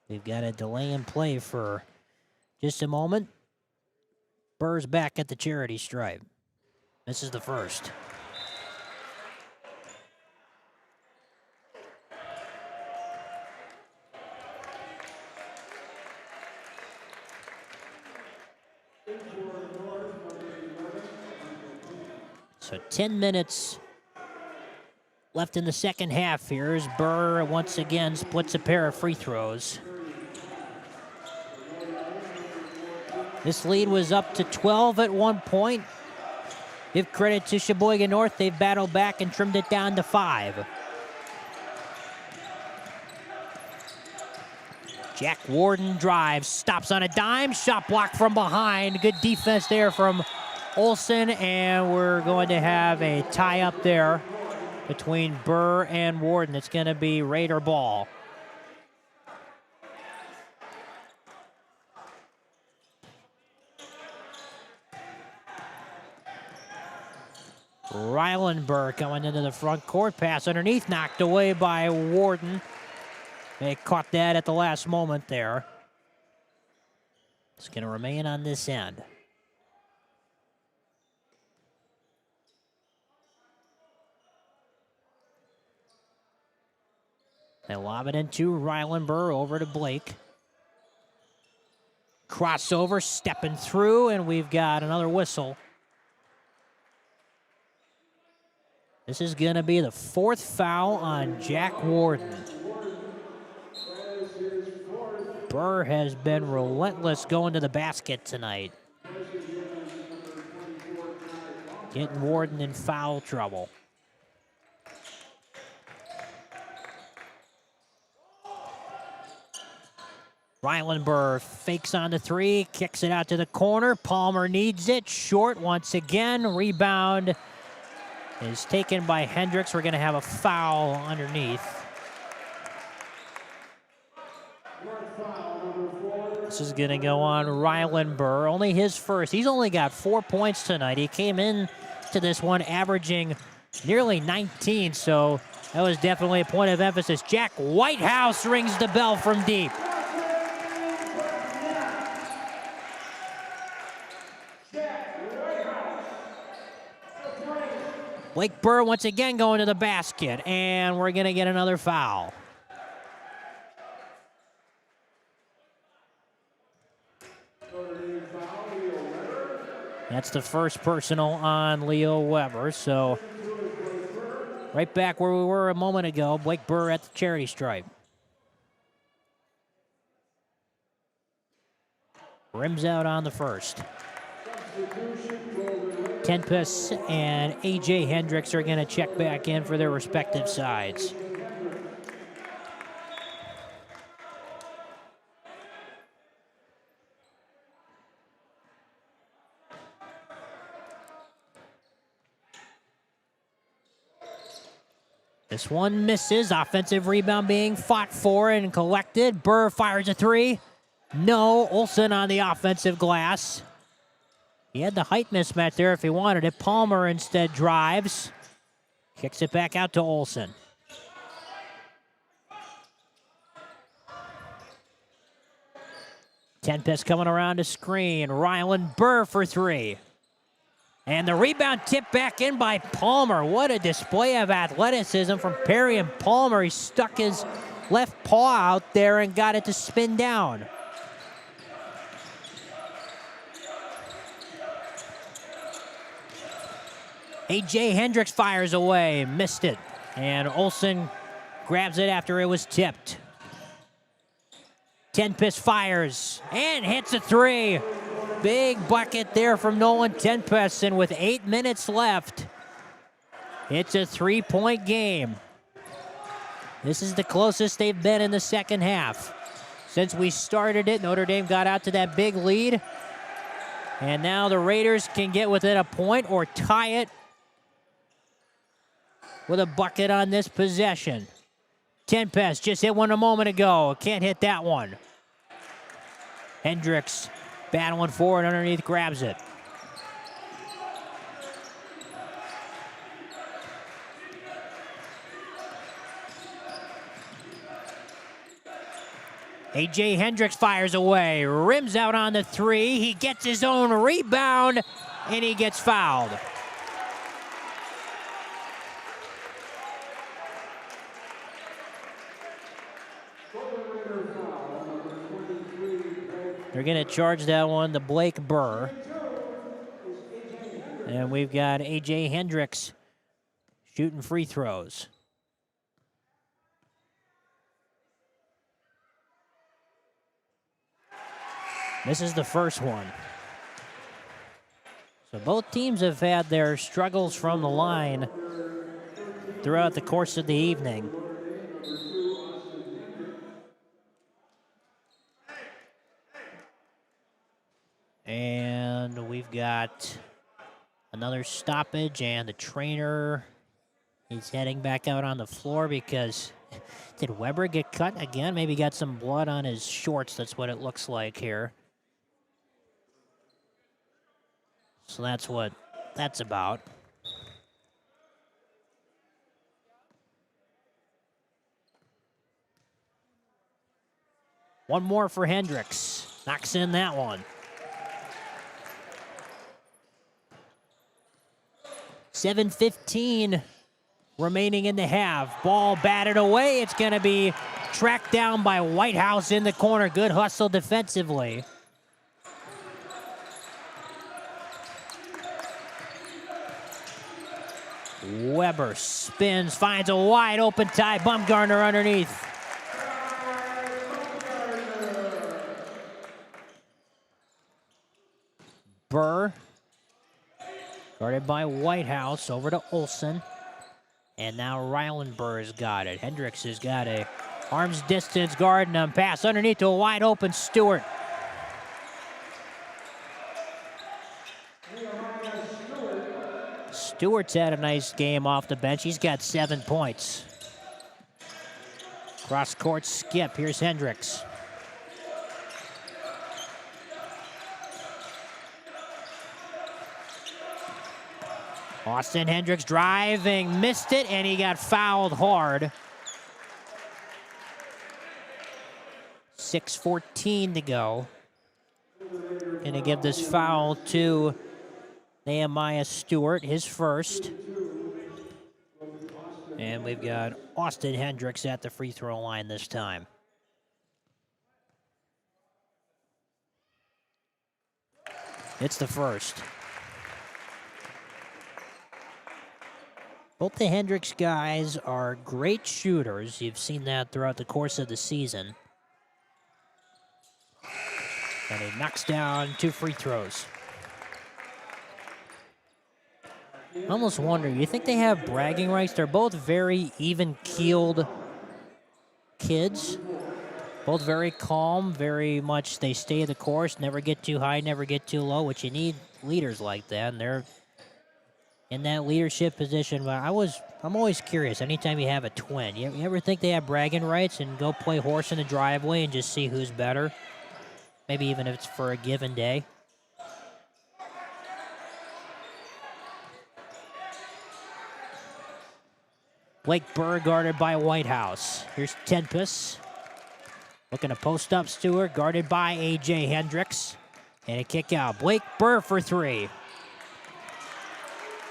We've got a delay in play for just a moment. Burr's back at the charity stripe. This is the first. So 10 minutes left in the second half here as Burr once again splits a pair of free throws. This lead was up to 12 at one point. Give credit to Sheboygan North. They've battled back and trimmed it down to 5. Jack Warden drives, stops on a dime, shot blocked from behind. Good defense there from Olson, and we're going to have a tie up there between Burr and Warden. It's going to be Raider ball. Ryland coming into the front court. Pass underneath, knocked away by Warden. They caught that at the last moment there. It's going to remain on this end. They lob it into Ryland over to Blake. Crossover, stepping through, and we've got another whistle. This is going to be the 4th foul on Jack Warden. Burr has been relentless going to the basket tonight. Getting Warden in foul trouble. Ryland fakes on the 3, kicks it out to the corner. Palmer needs it, short once again. Rebound is taken by Hendricks. We're going to have a foul underneath. This is going to go on Ryland only his first. He's only got 4 points tonight. He came in to this one averaging nearly 19, so that was definitely a point of emphasis. Jack Whitehouse rings the bell from deep. Blake Burr once again going to the basket, and we're going to get another foul. That's the first personal on Leo Weber, so right back where we were a moment ago. Blake Burr at the charity stripe. Rims out on the first. Tempest and A.J. Hendricks are going to check back in for their respective sides. This one misses. Offensive rebound being fought for and collected. Burr fires a 3. No. Olson on the offensive glass. He had the height mismatch there if he wanted it. Palmer instead drives. Kicks it back out to Olson. Tempest coming around to screen. Ryland Burr for 3. And the rebound tipped back in by Palmer. What a display of athleticism from Perry and Palmer. He stuck his left paw out there and got it to spin down. A.J. Hendricks fires away, missed it. And Olson grabs it after it was tipped. Tempest fires and hits a 3. Big bucket there from Nolan Tempest, and with 8 minutes left, it's a 3-point game. This is the closest they've been in the second half. Since we started it, Notre Dame got out to that big lead, and now the Raiders can get within a point or tie it with a bucket on this possession. Tempest just hit one a moment ago. Can't hit that one. Hendricks battling forward underneath, grabs it. A.J. Hendricks fires away, rims out on the 3. He gets his own rebound, and he gets fouled. They're going to charge that one to Blake Burr. And we've got A.J. Hendricks shooting free throws. This is the first one. So both teams have had their struggles from the line throughout the course of the evening. And we've got another stoppage, and the trainer is heading back out on the floor because did Weber get cut again? Maybe got some blood on his shorts. That's what it looks like here. So that's what that's about. One more for Hendricks. Knocks in that one. 7:15 remaining in the half. Ball batted away. It's going to be tracked down by Whitehouse in the corner. Good hustle defensively. Weber spins, finds a wide open Ty Bumgarner underneath. Burr, guarded by Whitehouse, over to Olsen. And now Ryland Burr has got it. Hendricks has got a arm's distance guarding him. Pass underneath to a wide open Stewart. Stewart's had a nice game off the bench. He's got 7 points. Cross court skip. Here's Hendricks. Austin Hendricks driving, missed it, and he got fouled hard. 6:14 to go. Gonna give this foul to Nehemiah Stewart, his first. And we've got Austin Hendricks at the free throw line this time. It's the first. Both the Hendricks guys are great shooters. You've seen that throughout the course of the season. And he knocks down 2 free throws. I almost wonder, you think they have bragging rights? They're both very even-keeled kids. Both very calm, very much they stay the course, never get too high, never get too low, which you need leaders like that, and they're in that leadership position. But I'm always curious, anytime you have a twin, you ever think they have bragging rights and go play horse in the driveway and just see who's better? Maybe even if it's for a given day. Blake Burr guarded by Whitehouse. Here's Tempest. Looking to post up Stewart, guarded by A.J. Hendricks. And a kick out. Blake Burr for 3.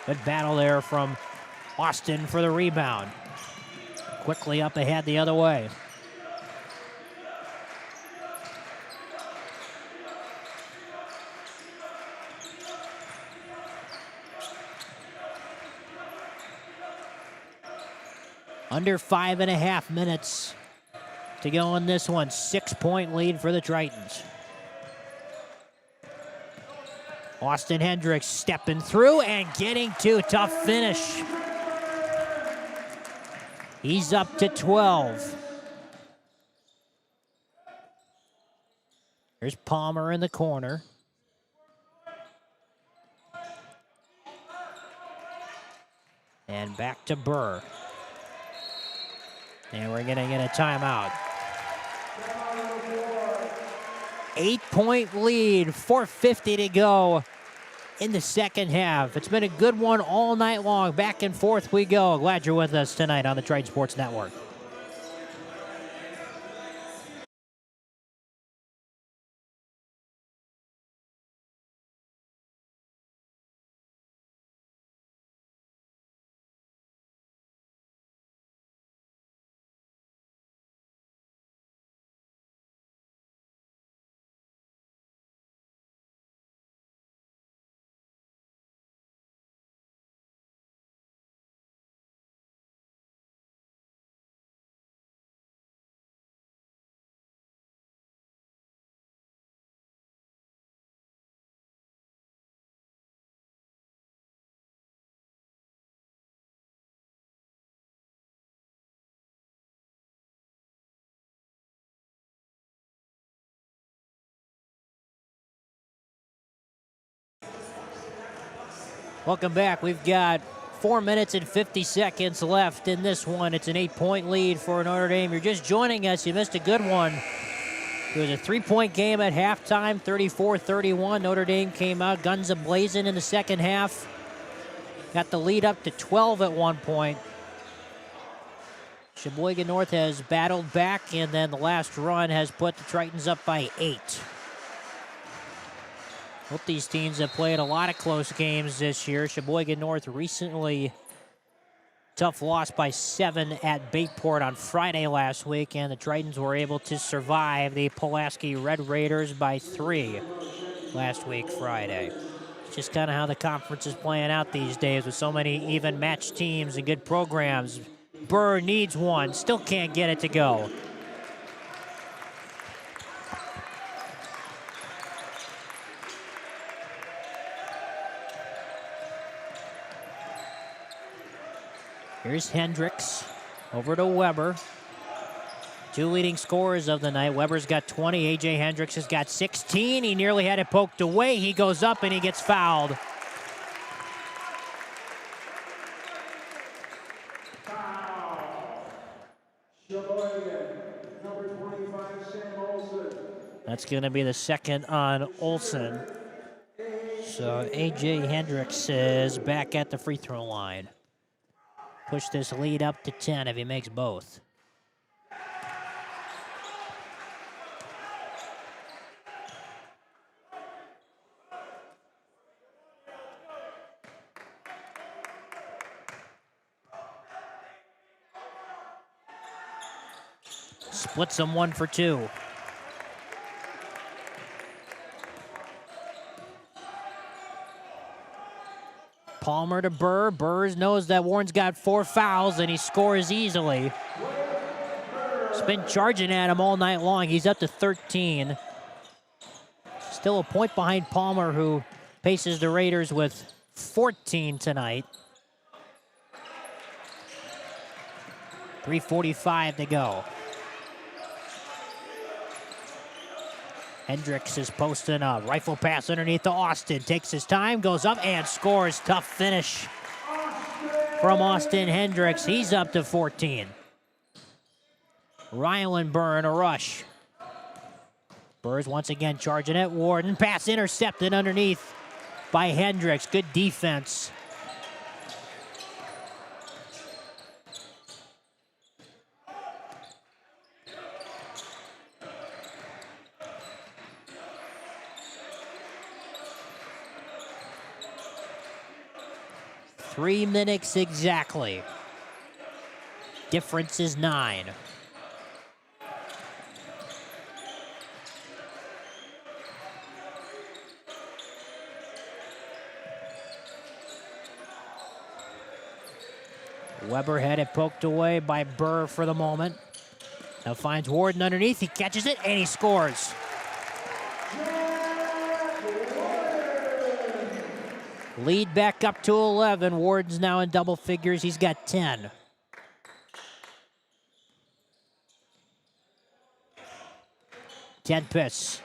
Good battle there from Austin for the rebound. Quickly up ahead the other way. Under 5.5 minutes to go in this one. 6-point lead for the Tritons. Austin Hendricks stepping through and getting to. Tough finish. He's up to 12. Here's Palmer in the corner. And back to Burr. And we're going to get a timeout. 8-point lead, 4:50 to go in the second half. It's been a good one all night long. Back and forth we go. Glad you're with us tonight on the Triton Sports Network. Welcome back. We've got 4 minutes and 50 seconds left in this one. It's an 8-point lead for Notre Dame. You're just joining us. You missed a good one. It was a 3-point game at halftime, 34-31. Notre Dame came out guns a-blazing in the second half. Got the lead up to 12 at one point. Sheboygan North has battled back, and then the last run has put the Tritons up by 8. Both these teams have played a lot of close games this year. Sheboygan North recently tough loss by 7 at Bayport on Friday last week, and the Tritons were able to survive the Pulaski Red Raiders by 3 last week Friday. It's just kind of how the conference is playing out these days with so many even match teams and good programs. Burr needs one, still can't get it to go. Here's Hendricks over to Weber. 2 leading scorers of the night. Weber's got 20. A.J. Hendricks has got 16. He nearly had it poked away. He goes up and he gets fouled.
Foul. Sheboygan, number 25, Sam Olsen.
That's going to be the second on Olsen. So A.J. Hendricks is back at the free throw line. Push this lead up to 10 if he makes both. Splits them 1 for 2. Palmer to Burr. Burr knows that Warren's got 4 fouls, and he scores easily. He's been charging at him all night long. He's up to 13. Still a point behind Palmer, who paces the Raiders with 14 tonight. 3:45 to go. Hendricks is posting a rifle pass underneath to Austin. Takes his time, goes up, and scores. Tough finish from Austin Hendricks. He's up to 14. Ryland Burr in a rush. Burr's once again charging at Warden. Pass intercepted underneath by Hendricks. Good defense. Three minutes exactly. Difference is 9. Weber had it poked away by Burr for the moment. Now finds Warden underneath. He catches it and he scores. Lead back up to 11. Warden's now in double figures. He's got 10. Tempest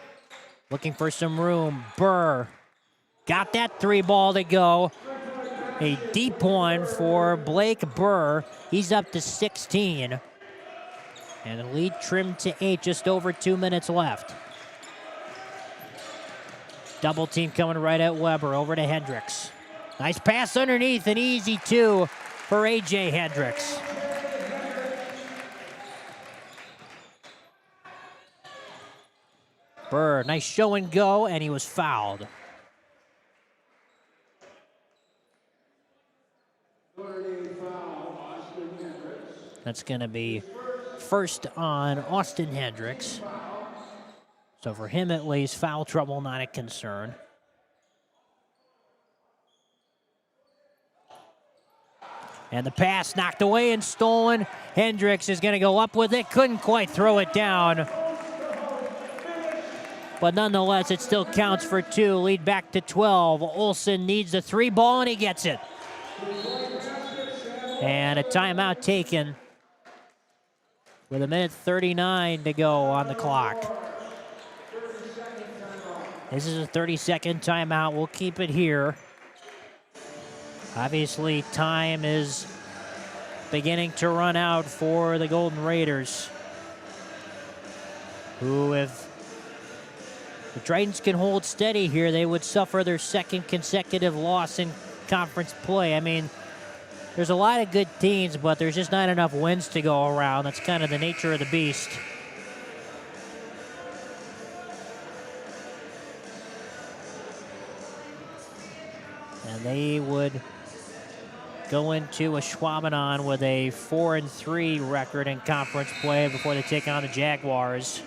looking for some room. Burr got that 3 ball to go. A deep one for Blake Burr. He's up to 16. And the lead trimmed to 8, just over 2 minutes left. Double team coming right at Weber, over to Hendricks. Nice pass underneath, an easy 2 for A.J. Hendricks. Burr, nice show and go, and he was fouled. That's going to be first on Austin Hendricks. So for him at least, foul trouble not a concern. And the pass knocked away and stolen. Hendricks is going to go up with it. Couldn't quite throw it down. But nonetheless, it still counts for 2. Lead back to 12. Olsen needs a 3 ball, and he gets it. And a timeout taken with 1:39 to go on the clock. This is a 30-second timeout. We'll keep it here. Obviously, time is beginning to run out for the Golden Raiders, who, if the Tritons can hold steady here, they would suffer their second consecutive loss in conference play. I mean, there's a lot of good teams, but there's just not enough wins to go around. That's kind of the nature of the beast. And they would go into Sheboygan with a 4-3 record in conference play before they take on the Jaguars.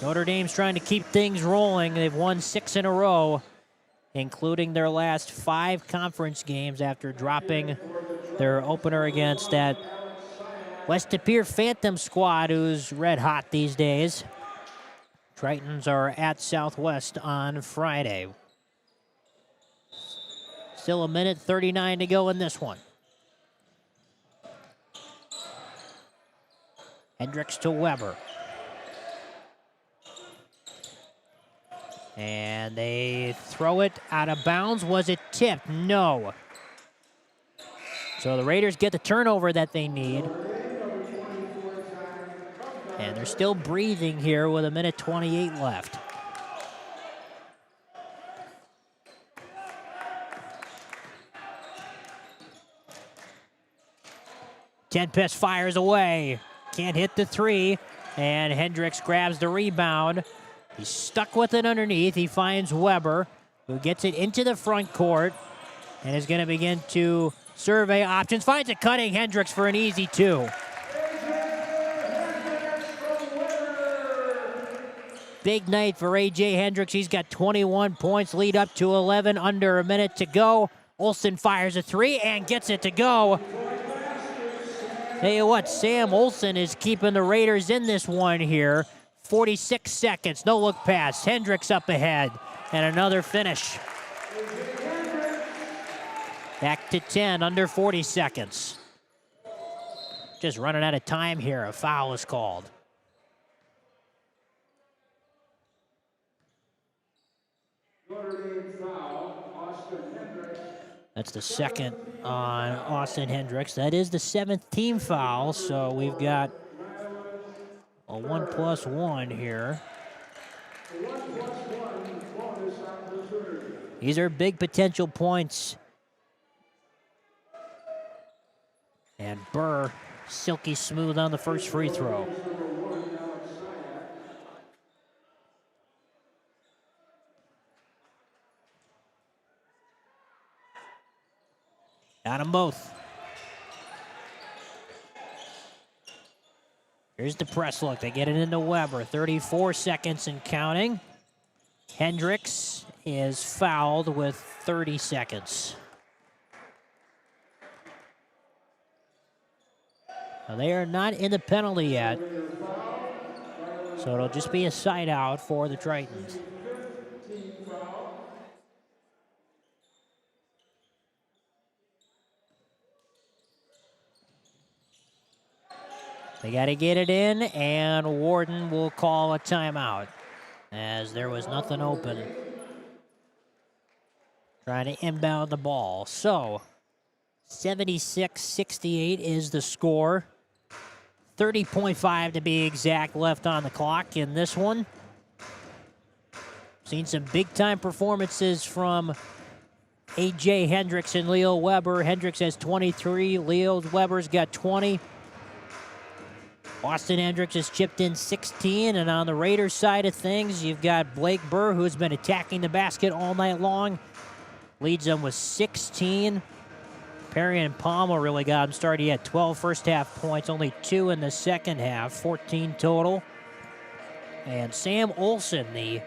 Notre Dame's trying to keep things rolling. They've won 6 in a row, including their last 5 conference games after dropping their opener against that West De Pere Phantom squad, who's red hot these days. Tritons are at Southwest on Friday. Still a minute 39 to go in this one. Hendricks to Weber. And they throw it out of bounds. Was it tipped? No. So the Raiders get the turnover that they need. And they're still breathing here with a minute 28 left. Tempest fires away. Can't hit the 3. And Hendricks grabs the rebound. He's stuck with it underneath. He finds Weber, who gets it into the front court and is going to begin to survey options. Finds a cutting Hendricks for an easy 2. Big night for A.J. Hendricks. He's got 21 points, lead up to 11, under a minute to go. Olsen fires a 3 and gets it to go. Tell you what, Sam Olsen is keeping the Raiders in this one here. 46 seconds, no look pass. Hendricks up ahead, and another finish. Back to 10, under 40 seconds. Just running out of time here. A foul is called. That's the second on Austin Hendricks. That is the 7th team foul, so we've got a 1+1 here. These are big potential points. And Burr, silky smooth on the first free throw. Got them both. Here's the press look. They get it into Weber. 34 seconds and counting. Hendricks is fouled with 30 seconds. Now they are not in the penalty yet, so it'll just be a side out for the Tritons. They got to get it in, and Warden will call a timeout as there was nothing open. Trying to inbound the ball. So, 76-68 is the score. 30.5 to be exact left on the clock in this one. Seen some big-time performances from A.J. Hendricks and Leo Weber. Hendricks has 23. Leo Weber's got 20. Austin Hendricks has chipped in 16, and on the Raiders side of things, you've got Blake Burr, who's been attacking the basket all night long. Leads them with 16. Perry and Palmer really got him started. He had 12 first-half points, only 2 in the second half, 14 total. And Sam Olsen, the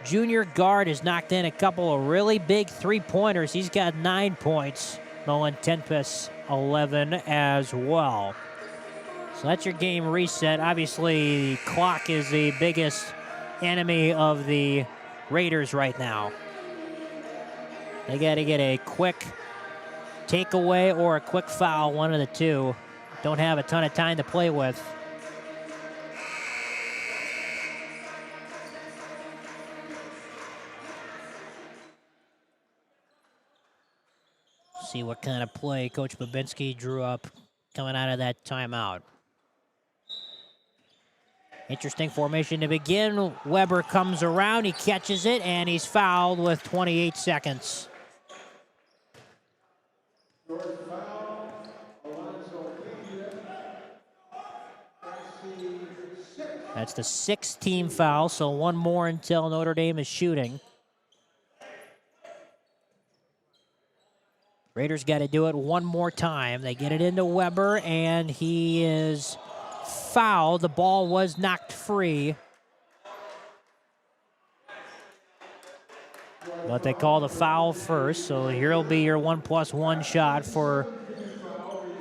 junior guard, has knocked in a couple of really big three-pointers. He's got 9 points. Nolan Tempest, 11 as well. So that's your game reset. Obviously, the clock is the biggest enemy of the Raiders right now. They got to get a quick takeaway or a quick foul, one of the two. Don't have a ton of time to play with. see what kind of play Coach Babinski drew up coming out of that timeout. Interesting formation to begin. Weber comes around, he catches it, and he's fouled with 28 seconds. That's the 6th team foul, so one more until Notre Dame is shooting. Raiders got to do it one more time. They get it into Weber, and he is fouled. The ball was knocked free. But they call the foul first, so here'll be your 1+1 shot for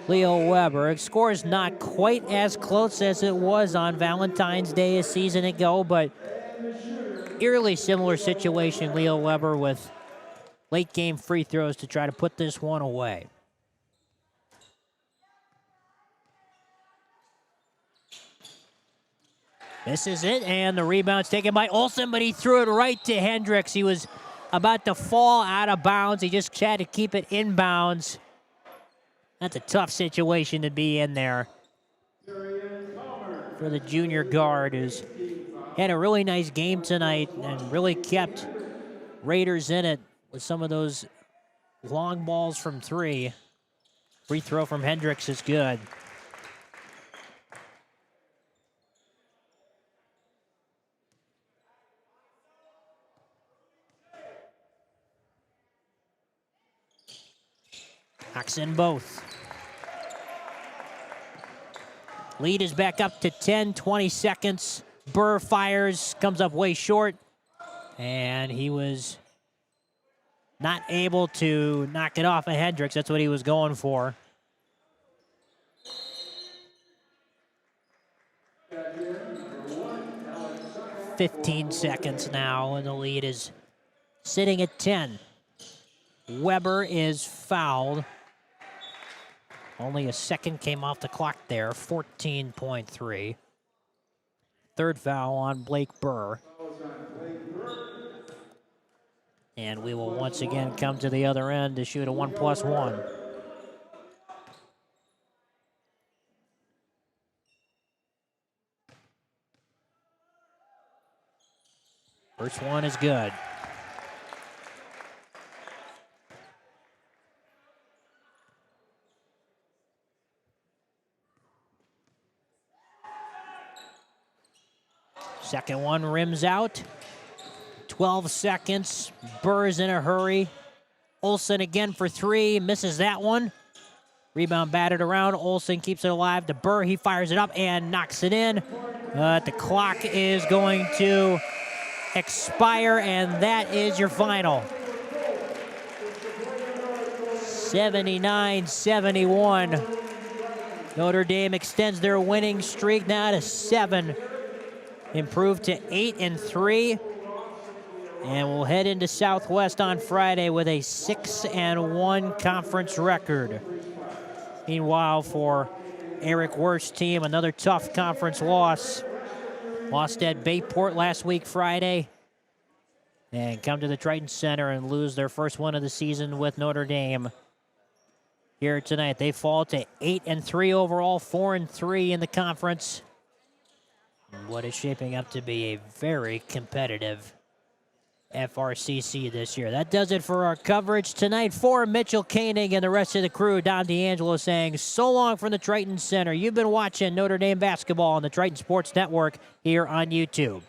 Leo Weber. It scores not quite as close as it was on Valentine's Day a season ago, but eerily similar situation. Leo Weber with late game free throws to try to put this one away. This is it, and the rebound's taken by Olsen, but he threw it right to Hendricks. He was about to fall out of bounds. He just had to keep it inbounds. That's a tough situation to be in there for the junior guard, who's had a really nice game tonight and really kept Raiders in it with some of those long balls from 3. Free throw from Hendricks is good. Knocks in both. Lead is back up to 10, 20 seconds. Burr fires, comes up way short, and he was not able to knock it off of Hendricks. That's what he was going for. "15 seconds now, and the lead is sitting at 10. Weber is fouled. Only a second came off the clock there, 14.3. Third foul on Blake Burr. And we will once again come to the other end to shoot a 1+1. First one is good. Second one rims out. 12 seconds. Burr's in a hurry. Olsen again for 3. Misses that one. Rebound batted around. Olsen keeps it alive to Burr. He fires it up and knocks it in. The clock is going to expire, and that is your final. 79-71. Notre Dame extends their winning streak now to 7. Improved to 8-3. And we'll head into Southwest on Friday with a 6-1 conference record. Meanwhile, for Eric Worth's team, another tough conference loss. Lost at Bayport last week Friday. And come to the Triton Center and lose their first one of the season with Notre Dame. Here tonight, they fall to 8-3 overall, 4-3 in the conference. What is shaping up to be a very competitive FRCC this year. That does it for our coverage tonight. For Mitchell Koenig and the rest of the crew, Don D'Angelo saying so long from the Triton Center. You've been watching Notre Dame basketball on the Triton Sports Network here on YouTube.